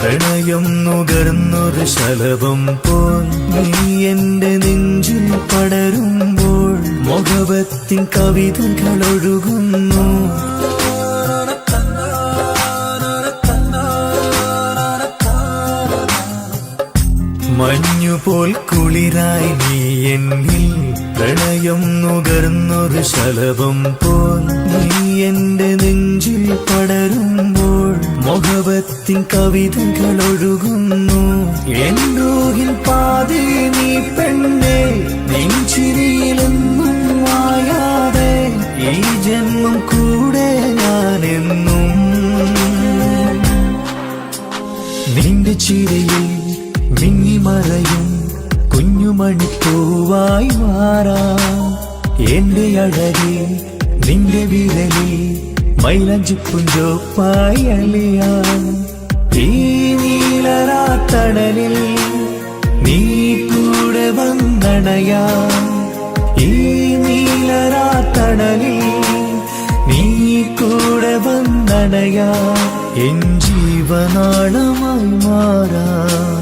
പ്രണയം നുകർന്നൊരു ശലഭം പോൽ നീ എന്റെ നെഞ്ചിൽ പടരുമ്പോൾ മുഖവത്തിൻ കവിതകൾ ഒഴുകുന്നു മഞ്ഞുപോൽ കുളിരായി നീ എന്നിൽ പ്രണയം നുകർന്നൊരു ശലഭം പോൽ നീ എന്റെ നെഞ്ചിൽ പടരുമ്പോൾ മുഖവത്തിൻ കവിതകൾ ഒഴുകുന്നു എൻ റൂഹിൻ പാതി നീ പെണ്ണെ നെഞ്ചിരിയിലെന്നും മായാതെ ഈ ജന്മം കൂടെ ഞാനെന്നും നിന്റെ ചിരിയിൽ മിന്നിമറയും കുഞ്ഞുമണിപ്പൂവായി മാറാം എന്റെ അഴകെ നിന്റെ വിരലിൽ മൈലഞ്ചിപ്പുഞ്ചോപ്പായി അലിയാൻ ഈ നീലരാത്തണലിൽ നീ കൂടെ വന്നണയാ ഈ നീലരാത്തണലിൽ നീ കൂടെ വന്നണയാ എൻ ജീവനാളമായി മാറാം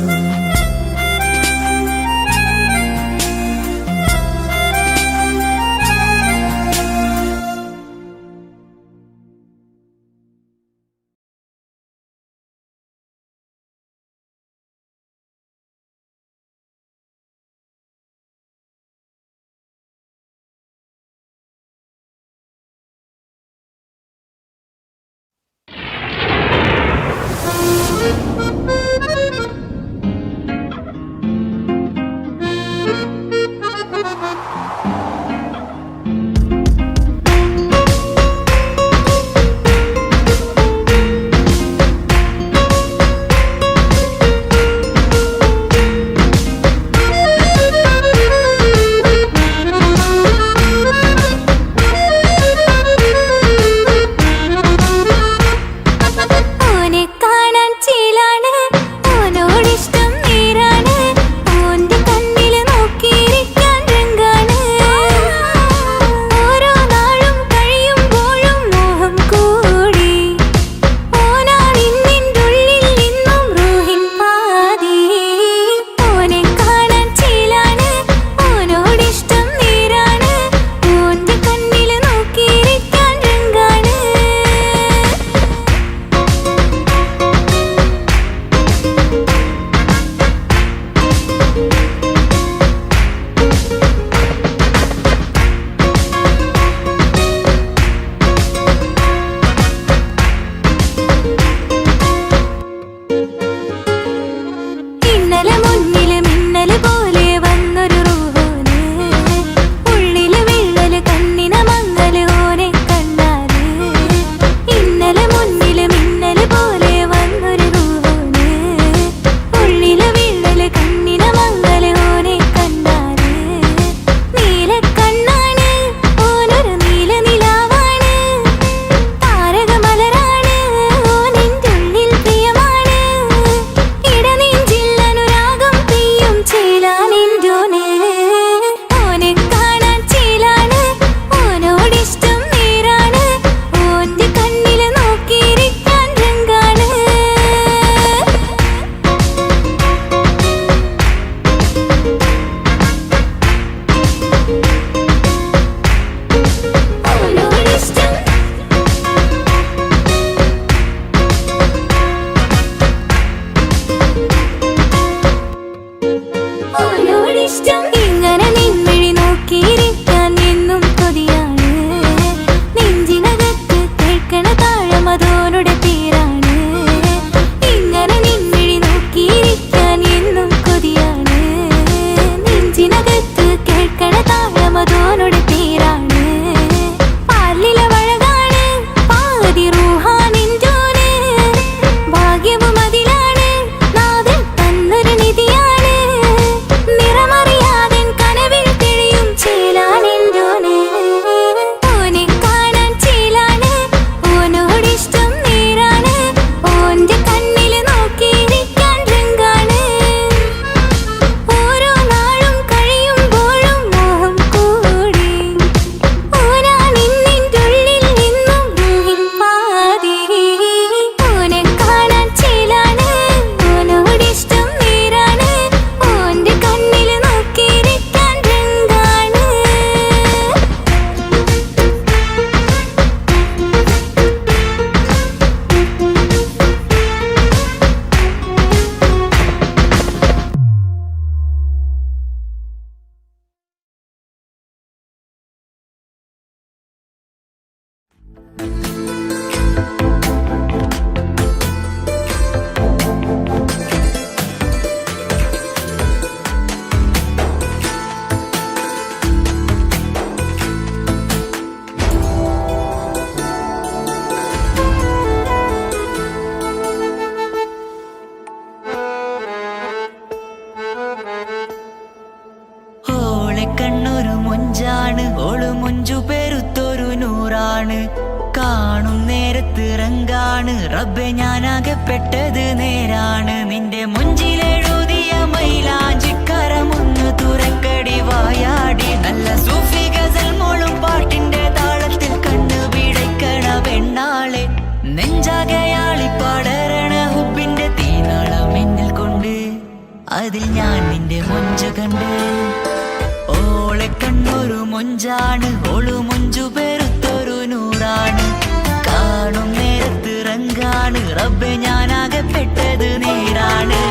കണ്ണൊരു മൊഞ്ചാണ്, ഓള് മൊഞ്ചു പെരുത്തൊരു നൂറാണ്. കാണും നേരത്ത് റങ്കാണ്, റബ്ബെ ഞാനാകപ്പെട്ടത് നേരാണ്. നിന്റെ മൊഞ്ചിലെഴുതിയ മൈലാഞ്ചിക്കരമൊന്ന് തുറക്കടി വായാടി. നല്ല സൂഫി ഗസൽ മോളും പാട്ടിന്റെ താളത്തിൽ കണ്ണു പിടയ്ക്കണ പെണ്ണാളെ. നെഞ്ചാകയാളി പടരണ ഹുബിന്റെ തീനാളം എന്നിൽ കൊണ്ട്, അതിൽ ഞാൻ നിന്റെ മൊഞ്ചു കണ്ട്. ഓളെ കണ്ണൊരു മൊഞ്ചാണ്, ഓളു മൊഞ്ചു പെരുത്തൊരു നൂറാണ്. കാണും നേരത്ത് റങ്കാണ്, റബ്ബെ ഞാനാകപ്പെട്ടത് നേരാണ്.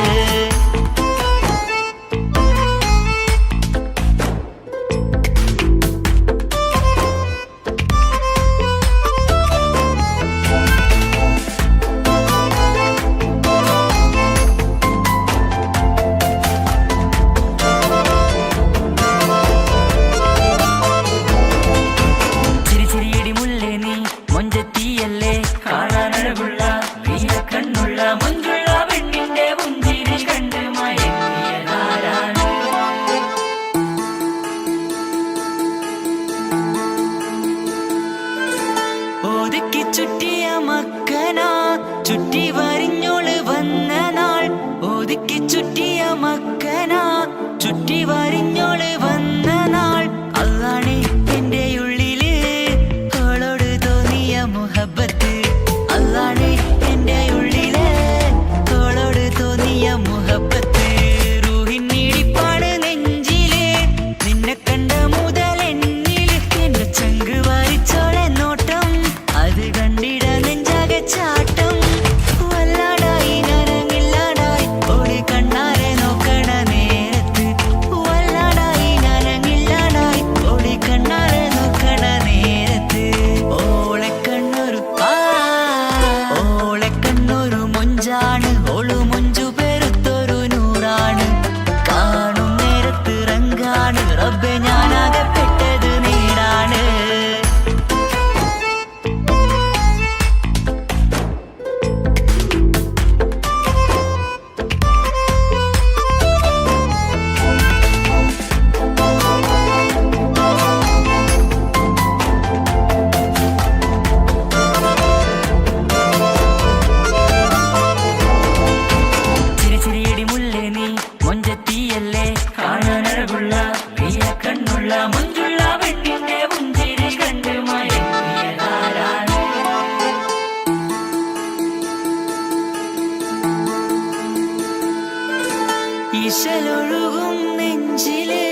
ഒതുക്കി ചുറ്റിയ മക്കന ചുറ്റി വരിഞ്ഞോള് വന്ന നാൾ. ഒതുക്കി ചുറ്റിയ മക്കന ചുറ്റി വരിഞ്ഞോള് വന്ന നാൾ. അതാണ് എന്റെ ഉള്ളില് അവളോട് തോന്നിയ മുഹബത്ത്. അതാണ് എന്റെ ഉള്ളില് അവളോട് തോന്നിയ മുഹബത്ത്. റൂഹിൻ നീടിപ്പാണ് നെഞ്ചില്, നിന്നെ കണ്ട മുതൽ എന്നില്. എന്റെ ചങ്ക് വാരിച്ചോളെ നോട്ടം, അത് കണ്ടിട നെഞ്ചാകെ ചാട്ടം. വല്ലാടായി നനങ്ങില്ലാടായി ഓടി കണ്ണാരെ നോക്കണ നേരത്ത്. വല്ലാടായി നനങ്ങില്ലാടായി ഓടി കണ്ണാരെ നോക്കണ നേരത്ത്. ഓളെ കണ്ണൊരു മൊഞ്ചാണ്, ഓളു മൊഞ്ചു പെരുത്തൊരു നൂറാണ്. കാണും നേരത്ത് റങ്കാണ്, റബ്ബെ ഞാനാകപ്പെട്ടത് നേരാണ്. ചിരിച്ചിരിയടി മുല്ലേ നീ മൊഞ്ചത്തിയല്ലേ, കാണാനഴകുള്ള നീയ കണ്ണുള്ള മൊഞ്ചുള്ള പെണ്ണിന്റെ മുഞ്ചിരി കണ്ട് മയങ്ങിയതാരാണ്. ഇശലൊഴുകും നെഞ്ചില്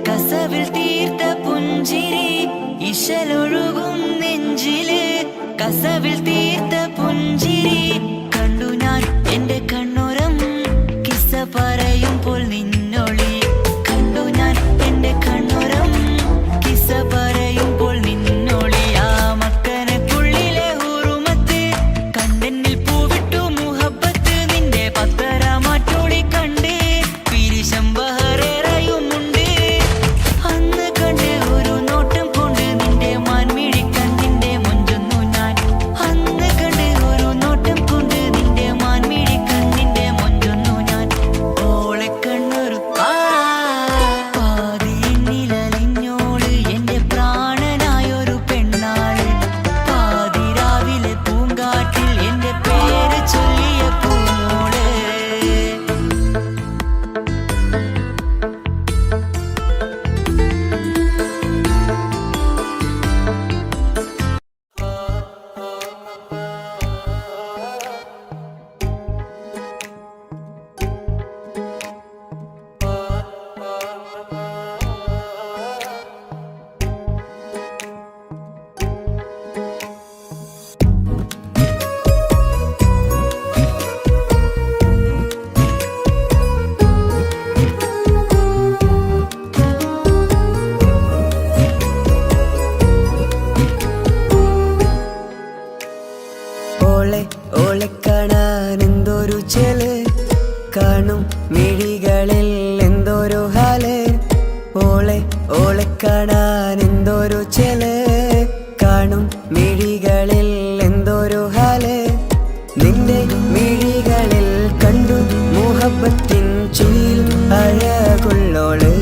കസവിൽ തീർത്ത പുഞ്ചിരി. ഇശലൊഴുകും നെഞ്ചില് കസവിൽ തീർത്ത പുഞ്ചിരി. കണ്ടു ഞാൻ എന്റെ കണ്ണുരം കിസ്സ പറയുമ്പോൾ നിന്നൊളി. കണ്ടു ഞാൻ എന്റെ കണ്ണുരം കിസ്സ പറയുമ്പോൾ നിന്നൊളി. ആ മക്കനക്കുള്ളിലെ ഹുറുമത്ത് കണ്ടെന്നിൽ പൂവിട്ടു മുഹബത്ത്. നിന്റെ പത്തര മാറ്റോളി കണ്ട് പിരിശം ബഹറേറയുമുണ്ട്. അന്ന് കണ്ട് ഒരു നോട്ടം കൊണ്ട് നിന്റെ മാൻമിഴി കണ്ണിന്റെ മൊഞ്ചൊന്നു ഞാൻ. അന്ന് കണ്ട് ഒരു നോട്ടം കൊണ്ട് നിന്റെ മാൻമിഴി കണ്ണിന്റെ മൊഞ്ചൊന്നു ഞാൻ. ഓളെ കണ്ണൊരു പാതിന്നിലലിഞ്ഞോള് എന്റെ പ്രാണനായൊരു പെണ്ണാള്. പാതിരാവിലെ പൂങ്കാറ്റിൽ എന്റെ പേര് ചൊല്ലിയ പൂമോള്. ഓളെ കാണാൻ എന്തൊരു ചെല്, കാണും മിഴികളിൽ എന്തൊരു ഹാല്. ഓളെ കാണാൻ എന്തൊരു ചെല്, കാണും മിഴികളിൽ എന്തൊരു ഹാല്. നിന്റെ മിഴികളിൽ കണ്ടു മുഹബത്തിൻ ചുയിൽ അഴകുള്ളോള്.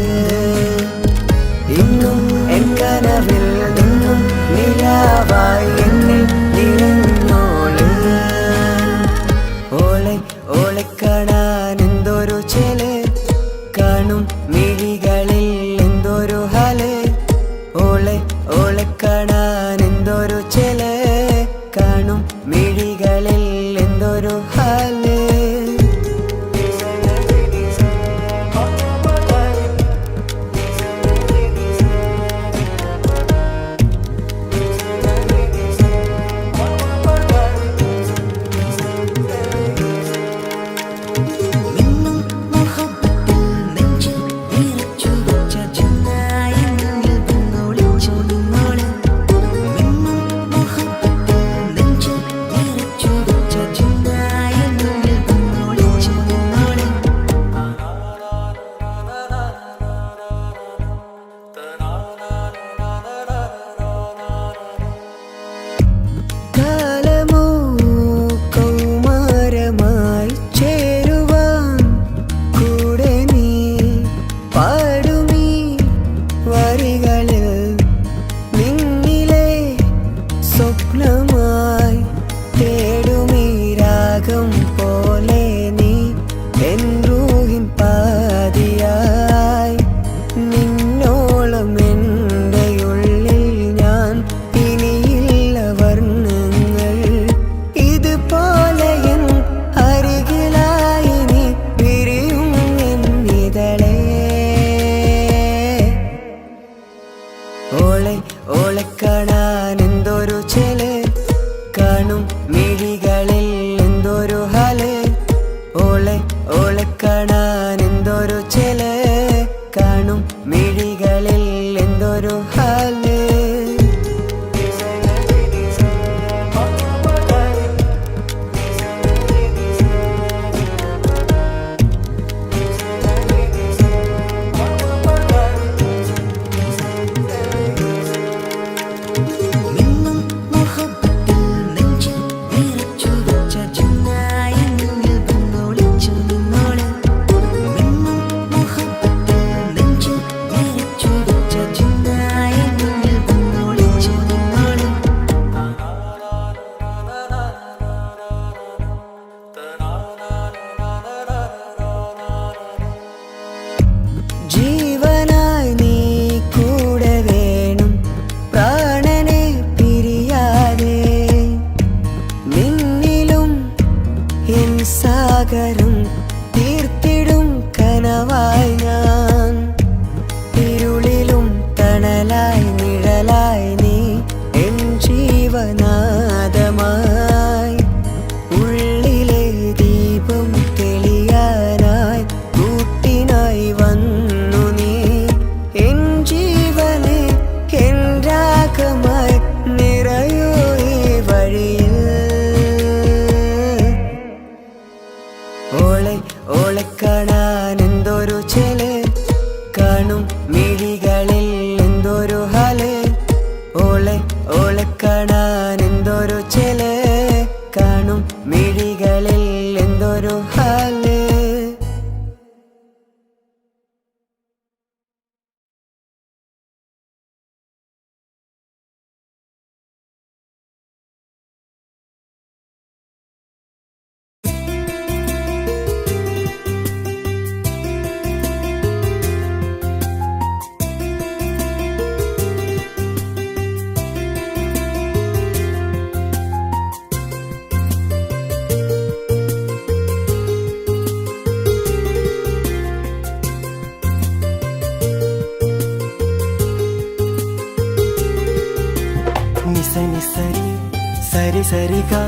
సరిగా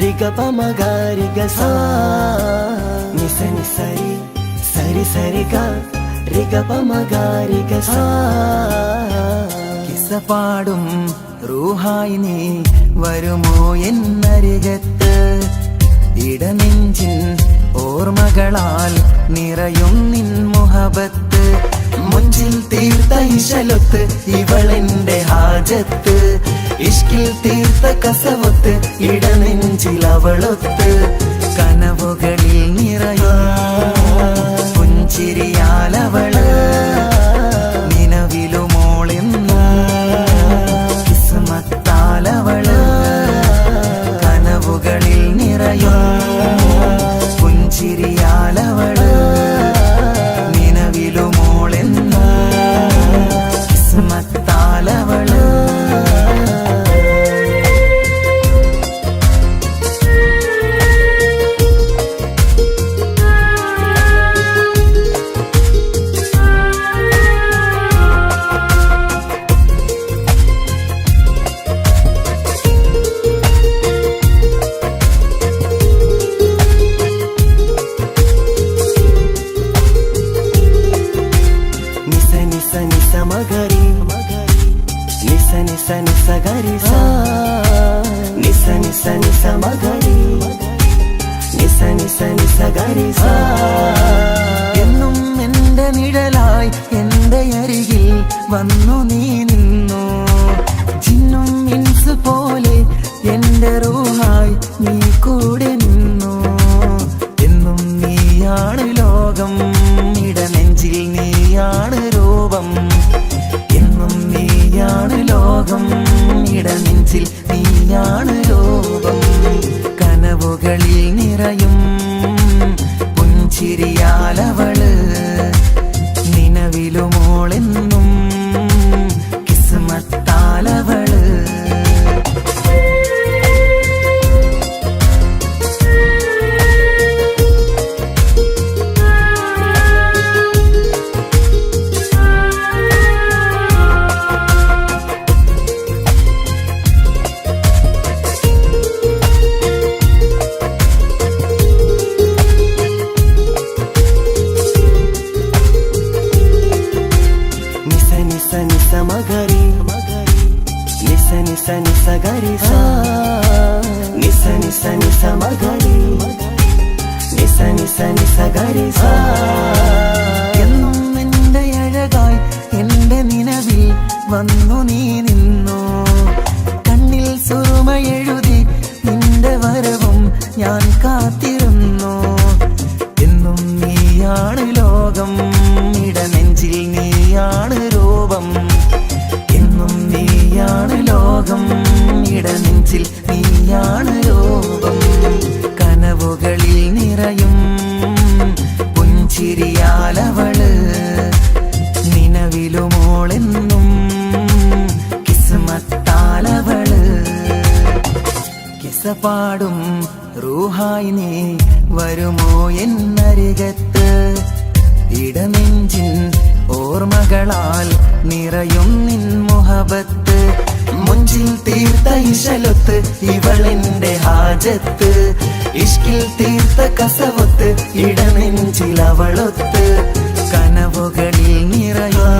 రిగ పమగ రిగ సా నిస నిసరి సరి సరిగా రిగ పమగ రిగ సా കിസ്സപാടും റൂഹായി നീ വരുമോ എന്നരികത്ത് ഇടനെഞ്ചിൻ ഓർമ്മകളാൽ നിറയും നിൻ മുഹബത്ത് മുഞ്ചിൽ തീർത്ത ഇശലൊത്ത് ഇവളെന്റെ ഹാജത്ത് ഇഷ്കിൽ തീർത്ത കസവൊത്ത് ഇടനെഞ്ചിൽ അവളൊത്ത് കനവുകളിൽ നിറയും പുഞ്ചിരിയാലവള് നിലവിലുമോളെന്ന് കിസ്മത്താലവള് കനവുകളിൽ നിറയും പുഞ്ചിരിയാലവള് നിലവിലുമോളെന്ന് കിസ്മത്താലവള് മഗരി നിസ നിസ നിസ ഗരി സാ നിസ നിസ നിസ മഗരി നിസ നിസ നിസ ഗരി സാ എന്നും എന്റെ നിഴലായി എന്റെ അരികിൽ വന്നു നീ നിന്നു ജിന്നും ഇൻസ് പോലെ എന്റെ റൂഹായി നീ കൂടെ നിന്നു എന്നും നീയാണ് ലോകം ഇടനെഞ്ചിൽ നീയാണ് രൂപം എന്നും നീയാണ് ലോകം ഇടനെഞ്ചിൽ നീയാണ് രൂപം കനവുകളിൽ നിറയും പുഞ്ചിരിയാലവള് നിലവിലുമോളെന്നും കിസ്മത്താലവള് മഗരി നിസ നിസ നിസ ഗരി സാ നിസ നിസ നിസ മഗരി നിസ നിസ നിസ ഗരി സാ എന്നും എന്റെ അഴകായി എന്റെ നിലവിൽ വന്നു നീ നിന്നു കണ്ണിൽ സുറുമയെഴുതി നിന്റെ വരവും ഞാൻ കാത്തിരുന്നു എന്നും നീയാണ് ലോകം ഇടനെഞ്ചിൽ നീയാണ് രൂപം എന്നും നീയാണ് ലോകം ഇടനെഞ്ചിൽ നീയാണ് രൂപം കനവുകളിൽ നിറയും പുഞ്ചിരിയാലവള് നിലവിലുമോളെന്നും കിസ്മത്താലവള് കിസ്സപാടും റൂഹായി നീ വരുമോ എന്നരികത്ത് ഇടനെഞ്ചിൻ ഓർമ്മകളാൽ നിറയും നിൻ മുഹബത്ത് മുഞ്ചിൽ തീർത്ത ഇശലൊത്ത് ഇവളെന്റെ ഹാജത്ത് ഇഷ്കിൽ തീർത്ത കസവൊത്ത് ഇടനെഞ്ചിൽ അവളൊത്ത് കനവുകളിൽ നിറയും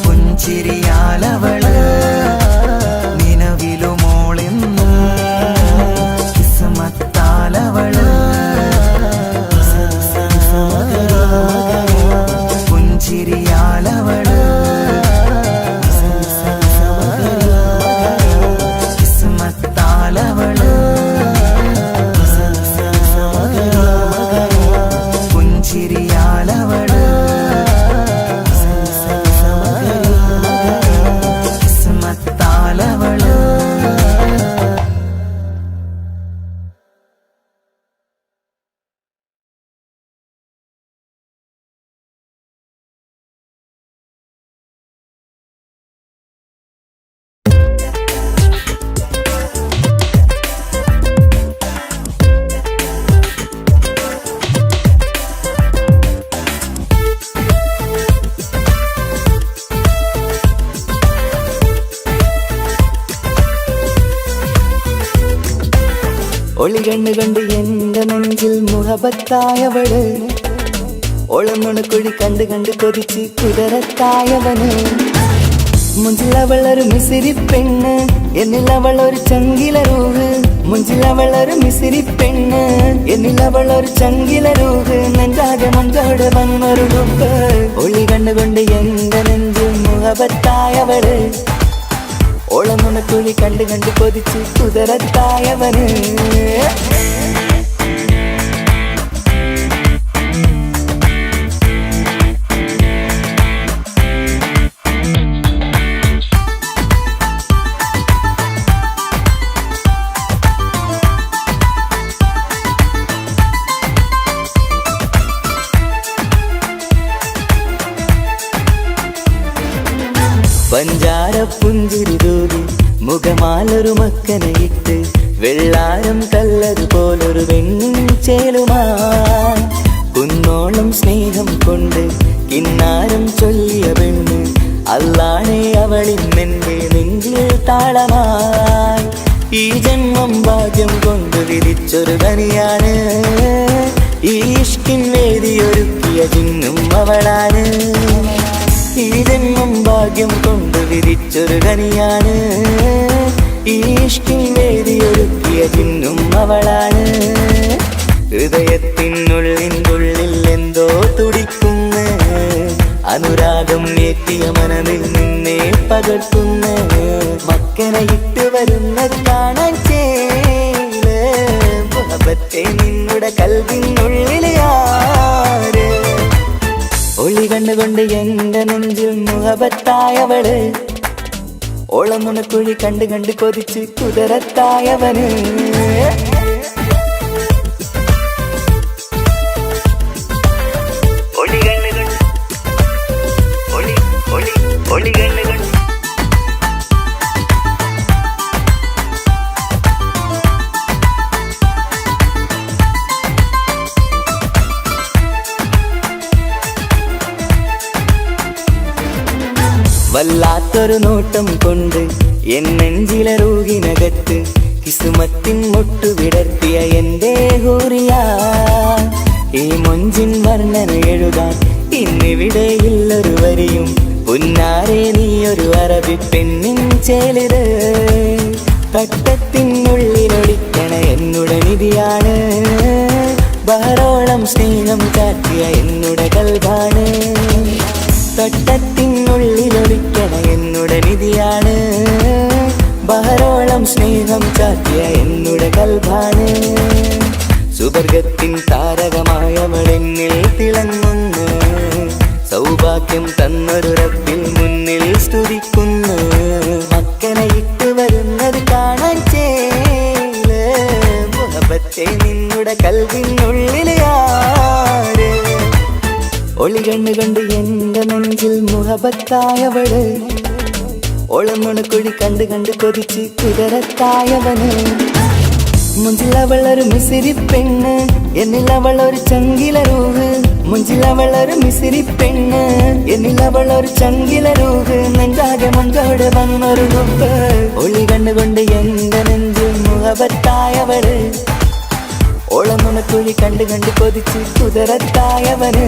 പുഞ്ചിരിയാലവള് നിലവിലുമോളെന്ന് കിസ്മത്താലവള് പുഞ്ചിരിയാലവള് കിസ്മത്താലവള് പുഞ്ചിരിയാലവള് ഒളി കണ്ണുകൊണ്ട് എന്റെ നെഞ്ചിൽ മുഹബത്തായവള് ഓളമുണക്കുഴി കണ്ട് കണ്ട് കൊതിച്ച് കുതിരത്തായവന് മുഞ്ചിലവളൊരു മിസിരി പെണ്ണ് എന്നിലവളൊരു ചങ്കില രൂഹ് മുഞ്ചിലവളൊരു മിസിരി പെണ്ണ് എന്നിലവളൊരു ചങ്കില രൂഹ് നെഞ്ചാകെ മഞ്ചോട് വന്നൊരു ഡുബ് ഒളി കണ്ണുകൊണ്ട് എന്റെ നെഞ്ചിൽ മുഹബത്തായവള് ഓളമുണക്കുഴി കണ്ട് കണ്ട് കൊതിച്ച് കുതിരത്തായവന് പഞ്ചാര പുഞ്ചിരി തൂകി മുഖമാലൊരു മക്കനയിട്ട് വെള്ളാരം കല്ലതുപോലൊരു വെണ്ണിൻ ചേലുമായി കുന്നോളം സ്നേഹം കൊണ്ട് കിന്നാരം ചൊല്ലിയ പെണ്ണ് അല്ലാണേ അവളിന്നെന്റെ നെഞ്ചിൽ താളമായി ഈ ജന്മം ഭാഗ്യം കൊണ്ട് വിധിച്ചൊരു കനിയാണ് ഈ ഇഷ്കിൻ വേദിയൊരുക്കിയ ജിന്നും അവളാണ് ഈ ജന്മം ഭാഗ്യം കൊണ്ട് വിധിച്ചൊരു കനിയാണ് ഈ ഇഷ്കിൻ വേദിയൊരുക്കിയ ജിന്നും അവളാണ് ഹൃദയത്തിനുള്ളിൽ എന്തോ തുടിക്കുന്ന അനുരാഗം ഏറ്റിയ മനതിൽ നിന്നെ പകർത്തുന്ന മക്കനെ ഇട്ട് വരുന്നത് കാണാൻ ചേല് മുഹബത്തെ നിന്നുടെ കൽവിനുള്ളിൽ ആര് ഒളി കണ്ണുകൊണ്ട് എന്റെ നെഞ്ചിൽ മുഹബത്തായവള് ഓളമുണക്കുഴി കണ്ട് കണ്ട് കൊതിച്ച് കുതിരത്തായവന് വല്ലാത്തൊരു നോട്ടം കൊണ്ട് എന്നെഞ്ചിലെ റൂഹിനകത്ത് കിസുമത്തിൻ മുട്ടു വിടർത്തിയ എന്റെ ഹൂറിയ ഈ മൊഞ്ചിൻ വർണ്ണന എഴുതാൻ ഇന്നിവിടെയില്ലൊരു വരിയും പുന്നാരെ നീയൊരു അറബി പെണ്ണിൻ ചേലിത് തട്ടത്തിനുള്ളിലൊളിക്കണ എന്നുടെ നിധിയാണ് ബഹറോളം സ്നേഹം കാട്ടിയ എന്നുടെ കൽബാണ് തട്ടത്തിനുള്ളിലൊളിക്കണ എന്നുടെ നിധിയാണ് ബഹറോളം സ്നേഹം കാട്ടിയ എന്നുടെ കൽബാണ് സുവർഗത്തിൻ താരകമായവളെന്നിൽ തിളങ്ങുന്നു സൗഭാഗ്യം തന്നൊരു റബ്ബിൽ മുന്നിൽ സ്തുതിക്കുന്നു മക്കനെ ഇട്ട് വരുന്നത് കാണാൻ ചേല് മുഹബത്തെ നിന്നുടെ കൽവിനുള്ളിൽ ആര് ഒളി കണ്ണുകൊണ്ട് എന്റെ നെഞ്ചിൽ മുഹബത്തായവള് ഓളമുണക്കുഴി കണ്ട് കണ്ട് കൊതിച്ച് കുതിരത്തായവന് മുഞ്ചിലവളൊരു മിസിരി പെണ്ണ് എന്നിലവളൊരു ചങ്കില രൂഹ് മുഞ്ചിലവളൊരു മിസിരി പെണ്ണ് എന്നിലവളൊരു ചങ്കില രൂഹ് നെഞ്ചാകെ മഞ്ചോട് വന്നൊരു ഡുബ് ഒളി കണ്ണുകൊണ്ട് എന്റെ നെഞ്ചിൽ മുഹബത്തായവള് ഓളമുണക്കുഴി കണ്ട് കണ്ട് കൊതിച്ച് കുതിരത്തായവന്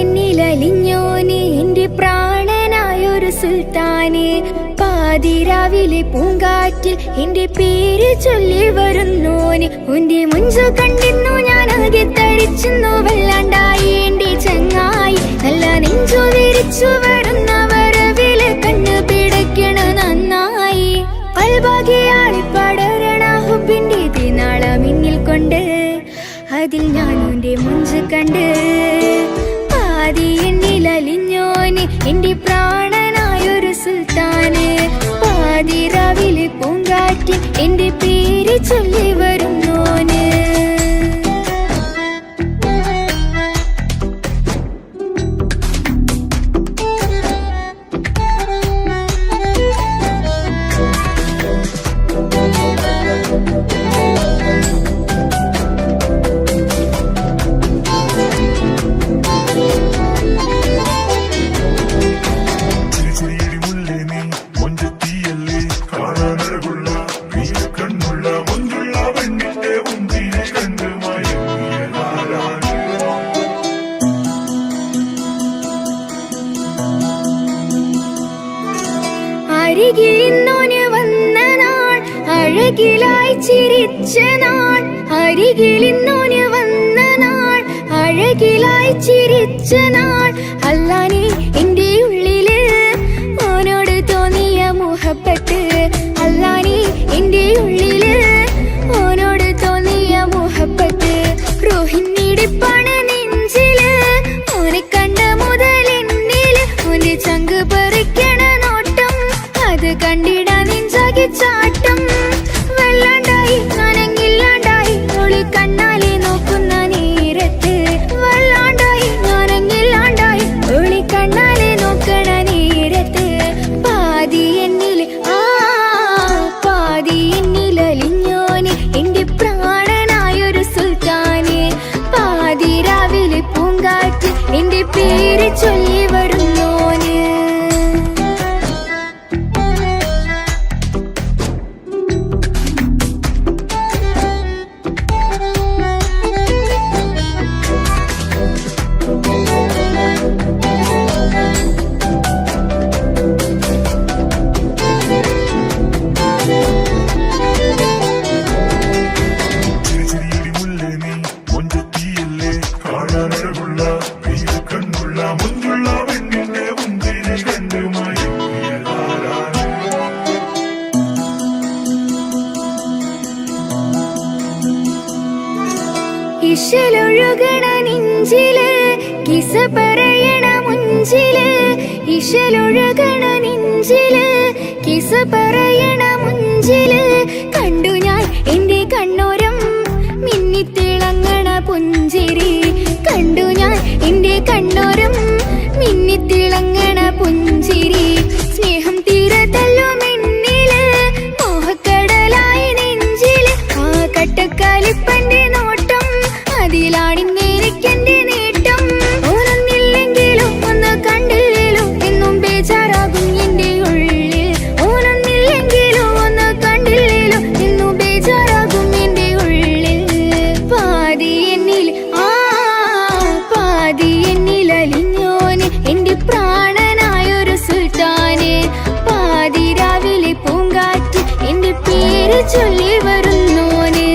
എന്നിലലിഞ്ഞോനെ എന്റെ പ്രാണനായൊരു സുൽത്താനെ പാതിരാവിലെ പൂങ്കാറ്റിൽ എന്റെ പേര് ചൊല്ലി വരുന്നോനെ ഉന്റെ മുഞ്ചു കണ്ടിരുന്നു ഞാൻ ആകെ തരിച്ചു വല്ലാണ്ടായി എന്റെ ചങ്ങായി നല്ല നെഞ്ചു വിരിച്ചു വരുന്ന വരവില് കണ്ണു പിടയ്ക്കണ നന്നായി പൽഭാഗ്യാളി പടരണ അതിൽ ഞാനുന്റെ മുഞ്ച് കണ്ട് പാതി എന്നിൽ അലിഞ്ഞോന് എന്റെ പ്രാണനായൊരു സുൽത്താന് പാതിരാവിലെ പൂങ്കാറ്റിൽ എന്റെ പേര് ചൊല്ലി വരുന്നോന് അരികിലിന്നോന് വന്ന നാൾ അഴകിലായി ചിരിച്ച നാൾ അരികിലിന്നോന് വന്ന നാൾ അഴകിലായി ചിരിച്ച നാൾ അല്ലാനെ എന്റെ ഉള്ളില് ഓനോട് തോന്നിയ മുഹബത്ത് അല്ലാനെ എന്റെ ഉള്ളില് ഓനോട് തോന്നിയ മുഹബത്ത് റോഹിണിടിപ്പാണ് നെഞ്ചില് ഓനെ കണ്ട മുതൽ എന്നില് ഓന്റെ ചങ്ക് പറിക്കണ നോട്ടം അത് കണ്ടിടാ നെഞ്ചാകി ചാട്ടം വല്ലാണ്ടായി ഞാനങ്ങില്ലാണ്ടായി ഒളി കണ്ണാലെ നോക്കുന്ന നേരത്ത് വല്ലാണ്ടായി ഞാനങ്ങില്ലാണ്ടായി ഒളി കണ്ണാലെ നോക്കണ നേരത്ത് പാതി എന്നില് പാതി എന്നിലലിഞ്ഞോന് എന്റെ പ്രാണനായൊരു സുൽത്താന് പാതിരാവിലെ പൂങ്കാറ്റ് എന്റെ പേര് ചൊല്ലി വരുന്നോന് ഇശലൊഴുകണ നെഞ്ചില് കിസ പറയണ മുഞ്ചില് ഇശലൊഴുകണ നെഞ്ചില് കിസ പറയണ മുഞ്ചില് കണ്ടു ഞാൻ എന്റെ കണ്ണോരം മിന്നിത്തിളങ്ങണ പുഞ്ചിരി കണ്ടു ഞാൻ എന്റെ കണ്ണോരം മിന്നിത്തിളങ്ങണ പുഞ്ചിരി സ്നേഹം തീരതല്ലും എന്നില് മോഹക്കടലായി നെഞ്ചില് ആ കട്ടക്കാലിപ്പന്റെ നോട്ടം അതിലാണിന്നെനിക്കെന്റെ നേട്ടം ഓനൊന്നില്ലെങ്കിലും ഒന്ന് കണ്ടില്ലേലും എന്നും ബേജാറാകും എന്റെ ഉള്ളിൽ ഓനൊന്നില്ലെങ്കിലും ഒന്ന് കണ്ടില്ലേലും എന്നും ബേജാറാകും എന്റെ ഉള്ളിൽ പാതി എന്നിൽ പാതി എന്നിലലിഞ്ഞോന് എന്റെ പ്രാണനായൊരു സുൽത്താന് പാതിരാവിലെ പൂങ്കാറ്റ് എന്റെ പേര് ചൊല്ലി വരുന്നോന്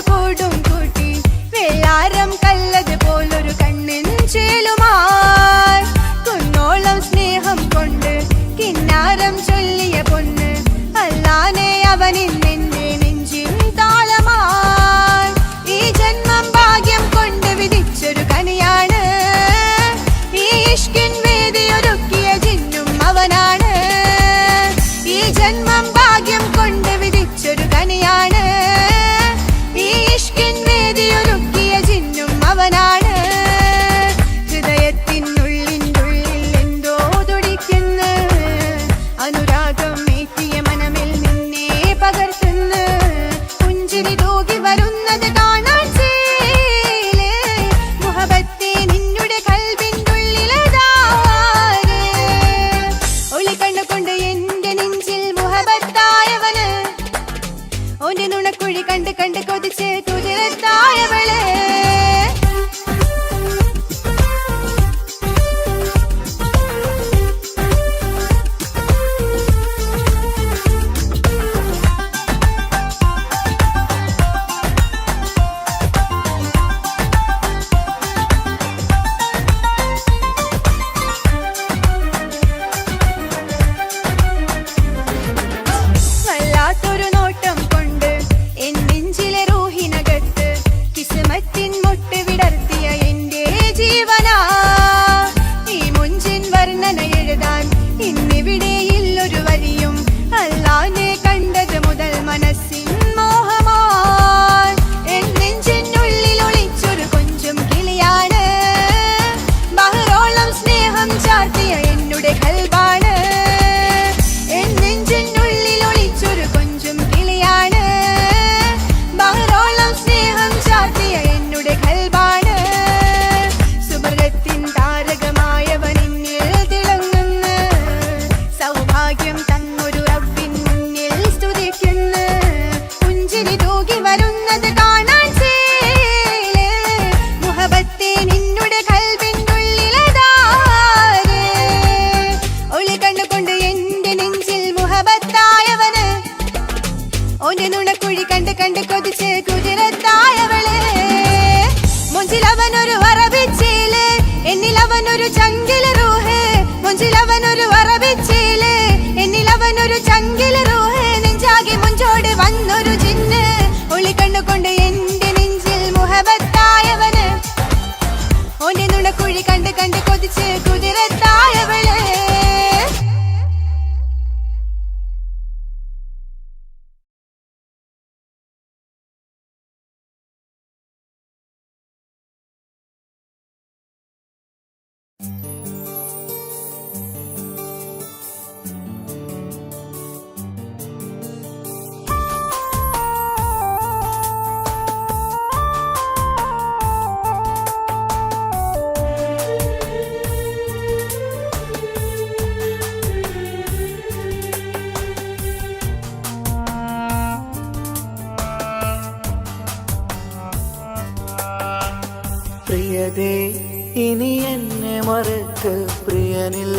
കൂടും കൂട്ടി വെള്ളാരം കല്ലത് പോലൊരു കണ്ണിൻ ചേലുമായി കുന്നോളം സ്നേഹം കൊണ്ട് കിന്നാരം ചൊല്ലിയ പൊന്ന് അല്ലാനെ അവനിന്നെന്റെ നെഞ്ചിൻ താളമായി ഈ ജന്മം ഭാഗ്യം കൊണ്ട് വിധിച്ചൊരു കനിയാണ് ഈ ഇഷ്കിൻ വേദിയൊരുക്കിയ ജിന്നും അവനാണ് ഈ ജന്മം ഭാഗ്യം കൊണ്ട് വിധിച്ചൊരു കനിയാണ് ഈ ഇഷ്കിൻ വേദിയൊരുക്കിയ ജിന്നും അവനാണ് ഹൃദയത്തിനുള്ളിനുള്ളിൽ എന്തോ തുടിക്കുന്നു അനുരാഗം ഏറ്റിയ മനമിൽ നിന്നെ പകർത്തുന്നു പുഞ്ചിരി തൂകി വരുന്നത് കാണാൻ ചേലേ മുഹബത്തെ നിന്നുടെ കൽബിനുള്ളിലതാര് ഒളി കണ്ണുകൊണ്ട് എന്റെ നെഞ്ചിൽ മുഹബത്തായവന് ഓന്റെ നുണക്കുഴി കണ്ട് കണ്ട് കൊതിച്ച് കുതിരത്തായവള് വല്ലാത്തൊരു നോട്ടം കൊണ്ട് എൻ നെഞ്ചിലെ റൂഹിനകത്ത് കിസ്മത്തിൻ മുട്ട് വിടർത്തിയ എന്റെ ജീവനാ ഈ മുഞ്ചിൻ വർണ്ണന എഴുതാൻ ഇന്നിവിടെയില്ലൊരു വരിയും അല്ലാനെ കണ്ടത് മുതൽ മനസ്സിൻ മോഹമായി എൻ നെഞ്ചിനുള്ളിൽ ഒളിച്ചൊരു കൊഞ്ചും കിളിയാണ് ബഹറോളം സ്നേഹം ചാർത്തിയ എന്നുടെ കൽബാണ് എൻ നെഞ്ചിനുള്ളിൽ ഒളിച്ചൊരു കൊഞ്ചും കിളിയാണ് ബഹറോളം സ്നേഹം ചാർത്തിയ എന്നുടെ കൽബാണ് സുവർഗത്തിൻ താരകമായവനിന്നിൽ തിളങ്ങുന്നു സൗഭാഗ്യം തന്നൊരു റബ്ബിൻ മുന്നിൽ സ്തുതിക്കുന്നു പുഞ്ചിരി തൂകി വരുന്നത് കാണാൻ ചേലേ മുഹബത്തെ നിന്നുടെ കൽബിനുള്ളിലതാര് ഒളി കണ്ണുകൊണ്ട് എന്റെ നെഞ്ചിൽ മുഹബത്തായവന് ഓന്റെ നുണക്കുഴി കണ്ട് കണ്ട് കൊതിച്ച് കുതിരത്തായവള് മുഞ്ചിലവനൊരു അറബിച്ചേല് എന്നിലവനൊരു ചങ്കില് റൂഹ് മുഞ്ചിലവനൊരു അറബിച്ചേല് എന്നിലവനൊരു ചങ്കില് റൂഹ് നെഞ്ചാകെ മുഞ്ചോട് വന്നൊരു ജിന്ന് ഒളി കണ്ണുകൊണ്ട് എന്റെ നെഞ്ചിൽ മുഹബത്തായവന് ഓന്റെ നുണക്കുഴി കണ്ട് കണ്ട് കൊതിച്ച് കുതിരത്തായവള് പ്രിയതേ ഇനി എന്നെ മറക്ക് പ്രിയനിൽ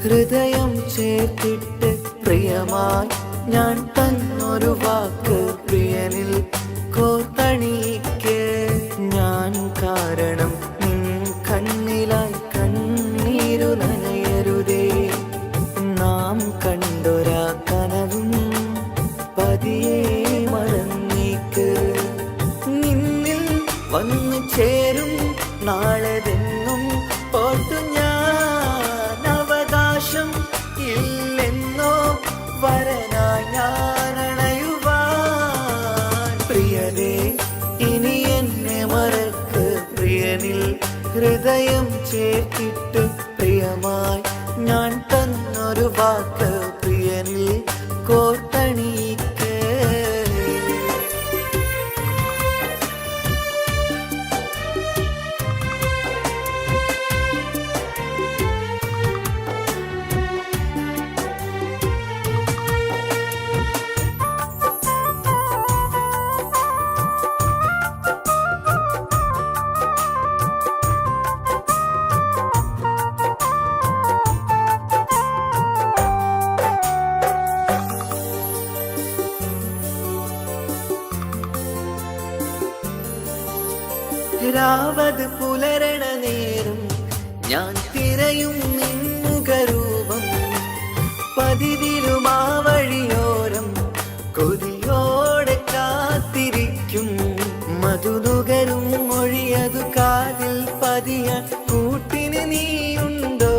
ഹൃദയം ചേർത്തിട്ട് പ്രിയമായി ഞാൻ തന്നൊരു വാക്ക് പ്രിയനിൽ കോർത്തണിക്ക് ഞാൻ കാരണം നിൻ കണ്ണിലായി കണ്ണീരു നനയരുതേ നാം കണ്ടൊരാ കനവും പതിയെ മറന്നേക്ക് നിന്നിൽ വന്നു ചേരും നാളെതെന്നും ഓർത്തു ഞാൻ അവകാശം ഇല്ലെന്നോ വരനായി ഞാൻ അണയുവാൻ പ്രിയതേ ഇനി എന്നെ മറക്ക് പ്രിയനിൽ ഹൃദയം ചേർത്തിട്ട് പ്രിയമായി ഞാൻ തന്നൊരു വാക്ക് പ്രിയനിൽ കോർത്തണിക്ക് രാവത് പുലരണ നേരം ഞാൻ തിരയും നിൻമുഖരൂപം പതിവിലും ആ വഴിയോരം കൊതിയോടെ കാത്തിരിക്കും മധുനുകരും മൊഴിയതു കാതിൽ പതിയാൻ കൂട്ടിന് നീയുണ്ടോ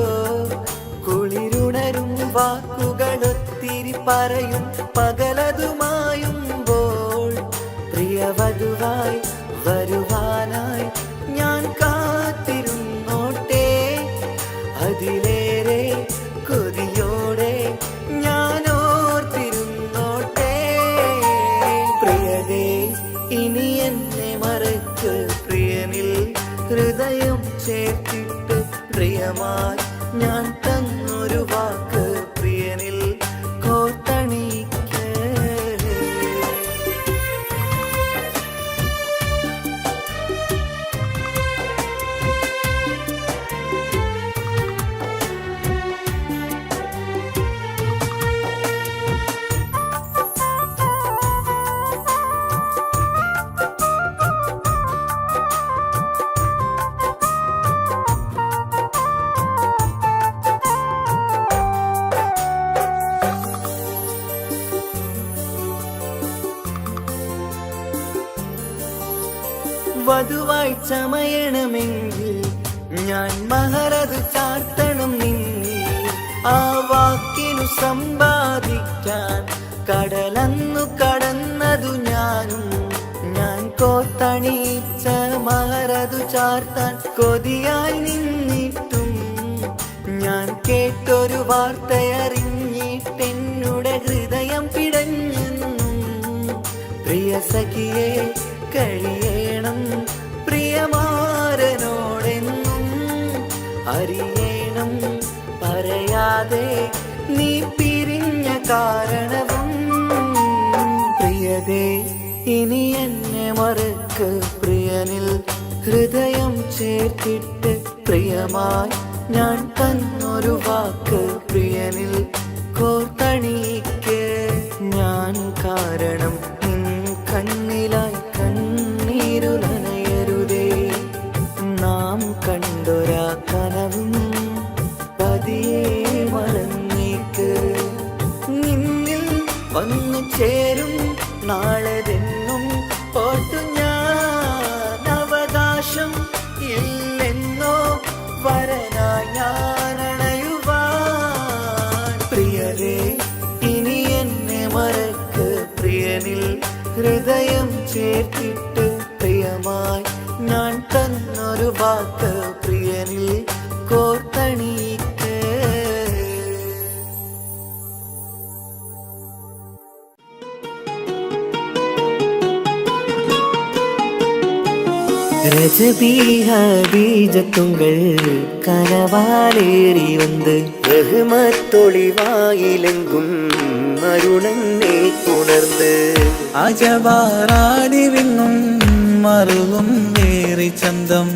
കുളിരുണരും വാക്കുകളൊത്തിരി പറയും പകലതുമായുമ്പോൾ പ്രിയവധുവായി വരുവാനായി ഞാൻ കാത്തിരുന്നോട്ടെ അതിലേറെ കൊതിയോടെ ഞാൻ ഓർത്തിരുന്നോട്ടെ പ്രിയതേ ഇനി എന്നെ മറക്ക് പ്രിയനിൽ ഹൃദയം ചേർത്തിട്ട് പ്രിയമായി ഞാൻ തന്നൊരു വാക്ക് പ്രിയനിൽ കോർത്തണിക്ക് വധുവായി ചമയണമെങ്കിൽ ഞാൻ മഹറത് ചാർത്തണം നിന്നിൽ ആ വാക്കിനു സമ്പാദിക്കാൻ കടലന്നു കടന്നതു ഞാനും ഞാൻ കോത്തണിച്ച മഹറതു ചാർത്താൻ കൊതിയായി നിന്നിട്ടും ഞാൻ കേട്ടൊരു വാർത്തയറിഞ്ഞിട്ടെന്നുടെ ഹൃദയം പിടഞ്ഞെന്നും പ്രിയ സഖിയെ കഴിയണം പ്രിയമാരനോടെന്നും അറിയണം പറയാതെ നീ പിരിഞ്ഞ കാരണവും പ്രിയതേ ഇനി എന്നെ മറക്ക് പ്രിയനിൽ ഹൃദയം ചേർത്തിട്ട് പ്രിയമായി ഞാൻ തന്നൊരു വാക്ക് പ്രിയനിൽ കോർത്തണിക്ക് ഞാൻ കാരണം നിൻ കണ്ണിലായി കണ്ണീരുനയരുതേ നാം കണ്ടൊരാ കനവും പതിയെ മറന്നേക്ക് നിന്നിൽ വന്നു ചേരും നാളെതെന്നും ഓർത്തു ഞാൻ അവകാശം ഇല്ലെന്നോ വരനായി ഞാൻ അണയുവാൻ പ്രിയരേ ഇനി എന്നെ മറക്ക് പ്രിയനിൽ ഹൃദയം ചേർത്തിട്ട് പ്രിയമായി ഞാൻ തന്നൊരു വാക്ക് പ്രിയനിൽ കോർത്തണിക്ക് ரஜபீஜத்துங்கள் கனவாலேறி வந்து ரஹ்மத்தொளிவாயிலெங்கும் அருணன்னே உணர்ந்து അജവാറാടി വിങ്ങും മറുകും ഏറി ചന്തം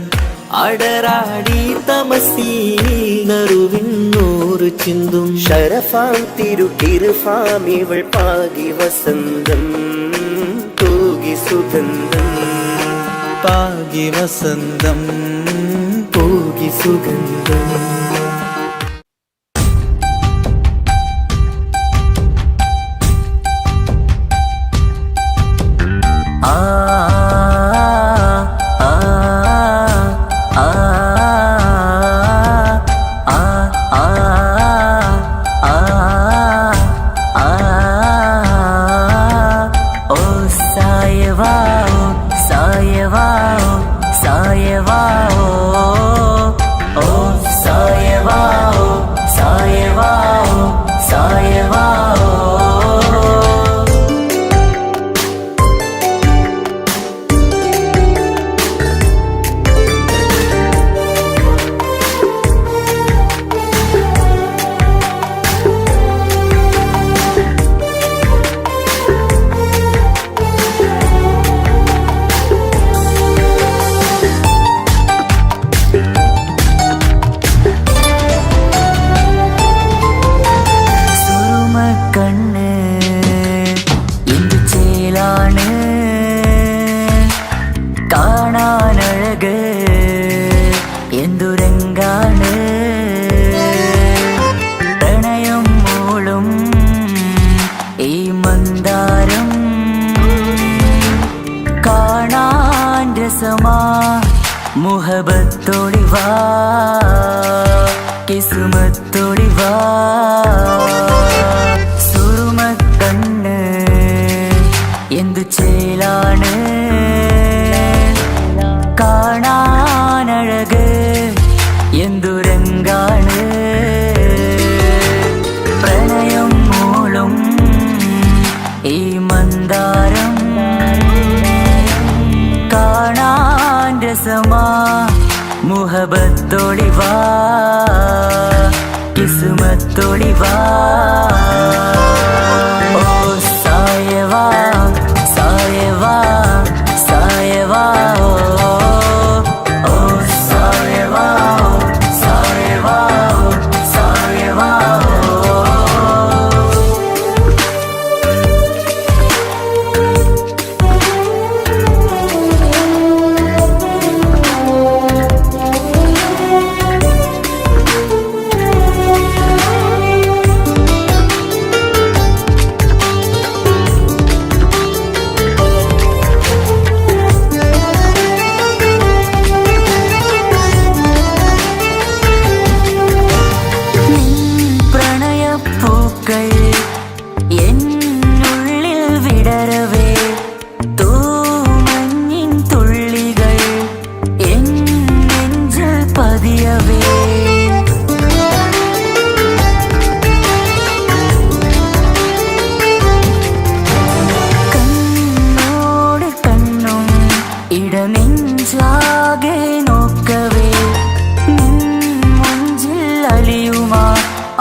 അടരാടി തമസീനറുവിന്നൂറ് ചിന്തും ഷരഫാം തിരുട്ടിരുഫാം ഇവൾ പാകി വസന്തം തൂകി സുഗന്ധം പാകി വസന്തം പൂകി സുഗന്ധം സായവാ രസമാ മുഹബത്തോടി വാ കിസ്മത്തോടി വാ സുറുമക്കണ്ണ് എന്തു ചേലാണ് കാണാനഴക് എന്തുരങ്കാണ് പ്രണയം മൂളും ഈ മന്ദാരം കാണാൻ രസമാ മുഹബത്തോടി വാ കിസ്മത്തോടി വാ ഓ സായവാ സായവാ സായവാ ഓ സായവാ സായവാ സായവാ എന്നുള്ളിൽ വിടരവേ തൂമഞ്ഞിൻ തുള്ളികൾ എൻ നെഞ്ചിൽ പതിയവേ കണ്ണോട് കണ്ണും ഇടനെഞ്ചാകെ നോക്കവേ മുഞ്ചിൽ അലിയുമാ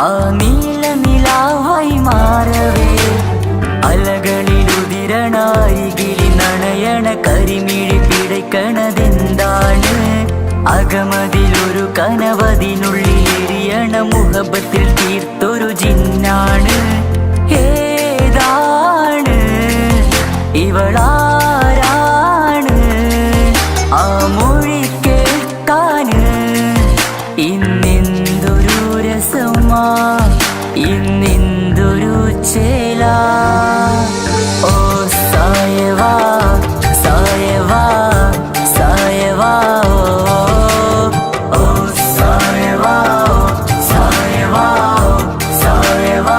ആ നീല നിലാവായി മാറവേ അലകളിലുതിരണാരികിലി നണയണ കരിമിഴി പിടയ്ക്കണതെന്താണ് അകമതിലൊരു കനവതിനുള്ളിൽ എരിയണ മുഹബത്തിൽ തീർത്തൊരു ജിന്നാണ് ഏതാണ് ഇവളാരാണ് ആ മൊഴി കേൾക്കാന് ഇന്നെന്തൊരു രസമാ ഇന്നെന്തൊരു ചേല ഓ സായവാ സായവാ സായവാ ഓ സായവാ സായവാ സായവാ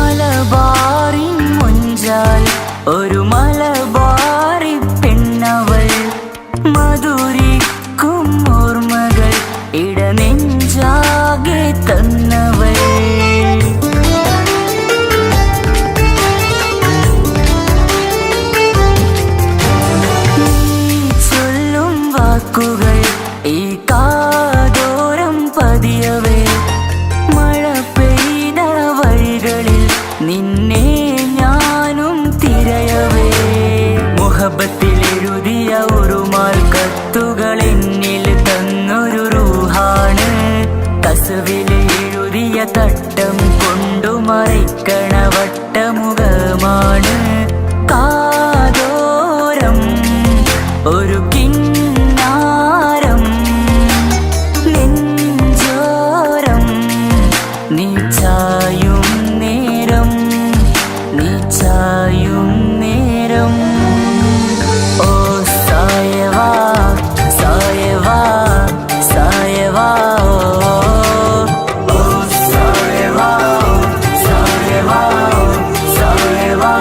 മലബാറിൻ മുഞ്ചാൽ ഒരു മലബാറി പെണ്ണവൾ മധുരിക്കും ഓർമ്മകൾ ഇടനെഞ്ചാകെ തന്നവൾ നീ ചൊല്ലും വാക്കുകൾ ഈ കാതോരം പതിയവേ മഴ പെയ്ത വഴികളിൽ നിന്നെ ഞാനും തിരയവേ മുഹബത്തിൽ എഴുതിയ ഒരു മാൽ കത്തുകൾ എന്നിൽ തന്നൊരു റൂഹാണ് കസവിൽ എഴുതിയ തട്ടം കൊണ്ടു മറയ്ക്കണ വട്ടമുഖമാണ് കാതോരം ഒരു കിന്നാരം നെഞ്ചോരം നീ ചായും നേരം നീ ചായും നേരം ഓ സായവാ സായവാ സായവാ ഓ സായവാ സായവാ സായവാ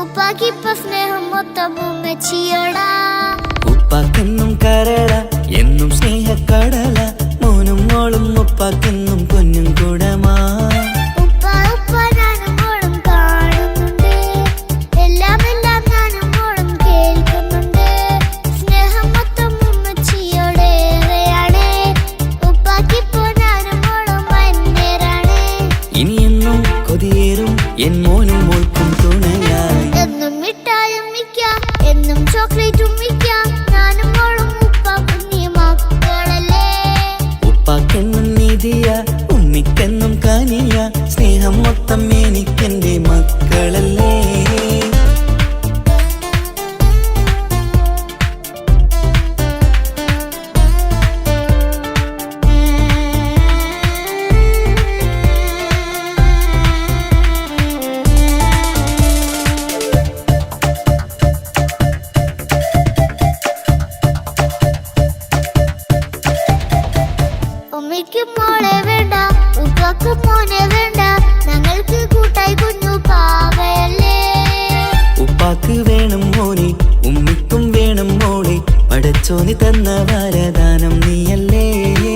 ഉപ്പാക്കിപ്പ സ്നേഹം മൊത്തം ഉമ്മച്ചിയോടാ. ഉപ്പാക്കെന്നും കരള എന്നും സ്നേഹക്കടല, മോനും മോളും ഉപ്പാക്കെന്നും പൊന്നും കുടമാ. ഉപ്പ ഉപ്പ ഞാനും മോളും കാണുന്നുണ്ട്, എല്ലാം എല്ലാം ഞാനും മോളും കേൾക്കുന്നുണ്ട്. സ്നേഹം മൊത്തം ഉമ്മച്ചിയോടേറെയാണ്, ഉപ്പാക്കിപ്പോ ഞാനും മോളും അന്യരാണ്. ഇനിയെന്നും കൊതിയേറും എൻ മോനും മോൾക്കും തുണയായി. എന്നും മിഠായും മിക്കാം, എന്നും ചോക്ലേറ്റും മിക്കാം, ഞാനും മോളും ഉപ്പ കുഞ്ഞി മക്കളല്ലേ. ഉപ്പാക്കെന്നും നീതിയ ഉമ്മിക്കെന്നും കാനിയ, സ്നേഹം മൊത്തം എനിക്കെന്റെ മക്കളല്ലേ. ഉമ്മയ്ക്ക് മോളെ വേണ്ട, ഉപ്പാക്ക് മോനെ വേണ്ട, ഞങ്ങൾക്ക് കൂട്ടായി കുഞ്ഞു പാവയല്ലേ. ഉപ്പാക്ക് വേണം മോനെ, ഉമ്മിക്കും വേണം മോളെ, പടച്ചോനി തന്ന വരദാനം നീയല്ലേ.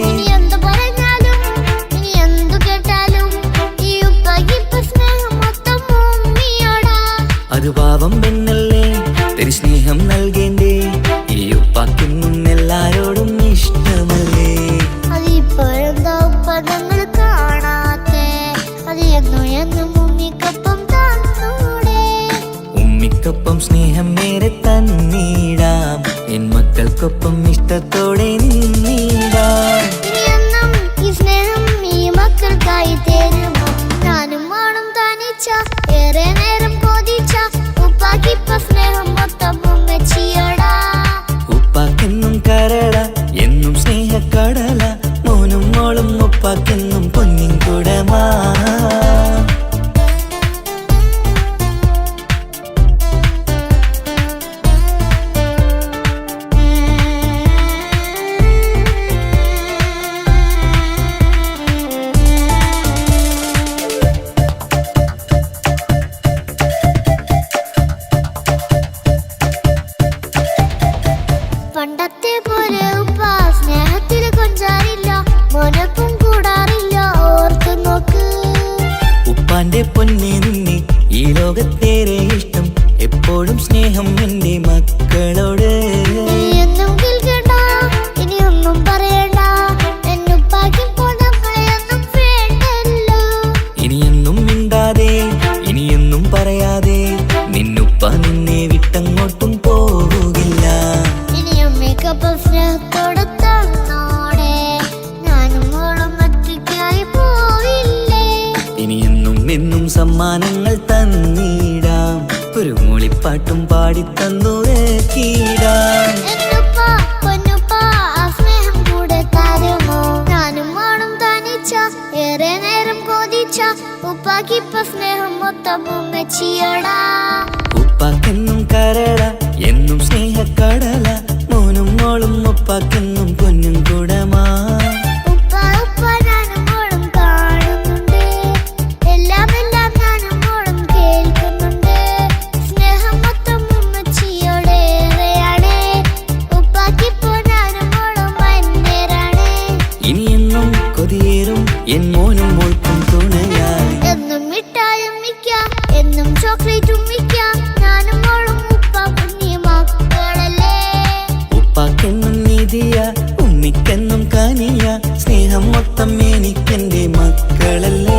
ഇനി എന്തു പറഞ്ഞാലും ഇനി എന്തു കേട്ടാലും ഈ ഉപ്പാക്കിപ്പ സ്നേഹം മൊത്തം ഉമ്മിയോടാ. അത് പാവം പെണ്ണല്ലേ, തരി സ്നേഹം നൽകേണ്ടേ, ഈ ഉപ്പാക്കെന്നും എല്ലാരോടും ഇഷ്ടമല്ലേ. അതിപ്പോഴെന്താ ഉപ്പ ഞങ്ങൾ കാണാത്തെ, അത് എന്നും എന്നും ഉമ്മിക്കൊപ്പം തന്നൂടെ. ഉമ്മിക്കൊപ്പം സ്നേഹം നേരെ തന്നീടാം, എൻ മക്കൾക്കൊപ്പം ഇഷ്ടത്തോടെ നിന്നീടാം. ഇനിയെന്നും ഈ സ്നേഹം ഈ മക്കൾക്കായി തരുമോ, ഞാനും മോളും തനിച്ച ഏറെ നേരം കൊതിച്ച ഉപ്പാക്കിപ്പ സ്നേഹം മൊത്തം ഉമ്മച്ചിയോടാ. ഉപ്പാക്കെന്നും കരള എന്നും സ്നേഹക്കടല, മോനും മോളും ഉപ്പാക്കെന്നും പൊന്നിൻ കുടമാ. പണ്ടത്തെ പോലെ ഉപ്പ സ്നേഹത്തിൽ കൊഞ്ചാറില്ല, മോനൊപ്പം കൂടാറില്ല, ഓർത്തു നോക്ക്. ഉപ്പാന്റെ പൊന്നെ നിന്നെ ഈ ലോകത്തേറെ ഇഷ്ടം, എപ്പോഴും സ്നേഹം എന്റെ മക്കളോട്. ഇനിയൊന്നും കേൾക്കണ്ട, ഇനിയൊന്നും പറയണ്ട, എന്നുപ്പാക്കിപ്പോ നമ്മളെയൊന്നും വേണ്ടല്ലോ. ഇനിയൊന്നും മിണ്ടാതെ ഇനിയൊന്നും പറയാതെ, നിന്നുപ്പ നിന്നെ വിട്ടങ്ങോട്ടും പോവുകില്ല. ഇനിയും മേക്കപ്പ് സ്നേഹത്തോടെ തന്നോടെ, ഞാനും മോളും ഒറ്റയ്ക്കായി പോവില്ലേ. ഇനിയെന്നും എന്നും സമ്മാനങ്ങൾ തന്നീടാം, ഒരു മൂളിപ്പാട്ടും പാടിത്തന്നുറക്കിടാം. എന്നുപ്പ പൊന്നുപ്പ ആ സ്നേഹം കൂടെ തരുമോ, ഞാനും മോളും തനിച്ച ഏറെ നേരം കൊതിച്ച ഉപ്പാക്കിപ്പ സ്നേഹം മൊത്തം ഉമ്മച്ചിയോടാ. ഉപ്പാക്കെന്നും കരള എന്നും സ്നേഹക്കടല, മോനും മോളും ഉപ്പാക്കെന്നും പൊന്നും കുടമാ. ഉപ്പ ഉപ്പ ഞാനും മോളും കാണുന്നുണ്ട്, എല്ലാം എല്ലാം ഞാനും മോളും കേൾക്കുന്നുണ്ട്. സ്നേഹം മൊത്തം ഉമ്മച്ചിയോടേറെയാണ്, ഉപ്പാക്കിപ്പോ ഞാനും മോളും അന്യരാണ്. ഇനിയെന്നും കൊതിയേറും എൻ മോനും മോൾക്കും തുണയായി. എന്നും മിഠായും മിക്കാം, എന്നും ചോക്ലേറ്റും മിക്കാം, ഞാനും മോളും ഉപ്പ കുഞ്ഞി മക്കളല്ലേ. ഉപ്പാക്കെന്നും നീതിയ ഉമ്മിക്കെന്നും കാനിയ, സ്നേഹം മൊത്തം എനിക്കെന്റെ മക്കളല്ലേ.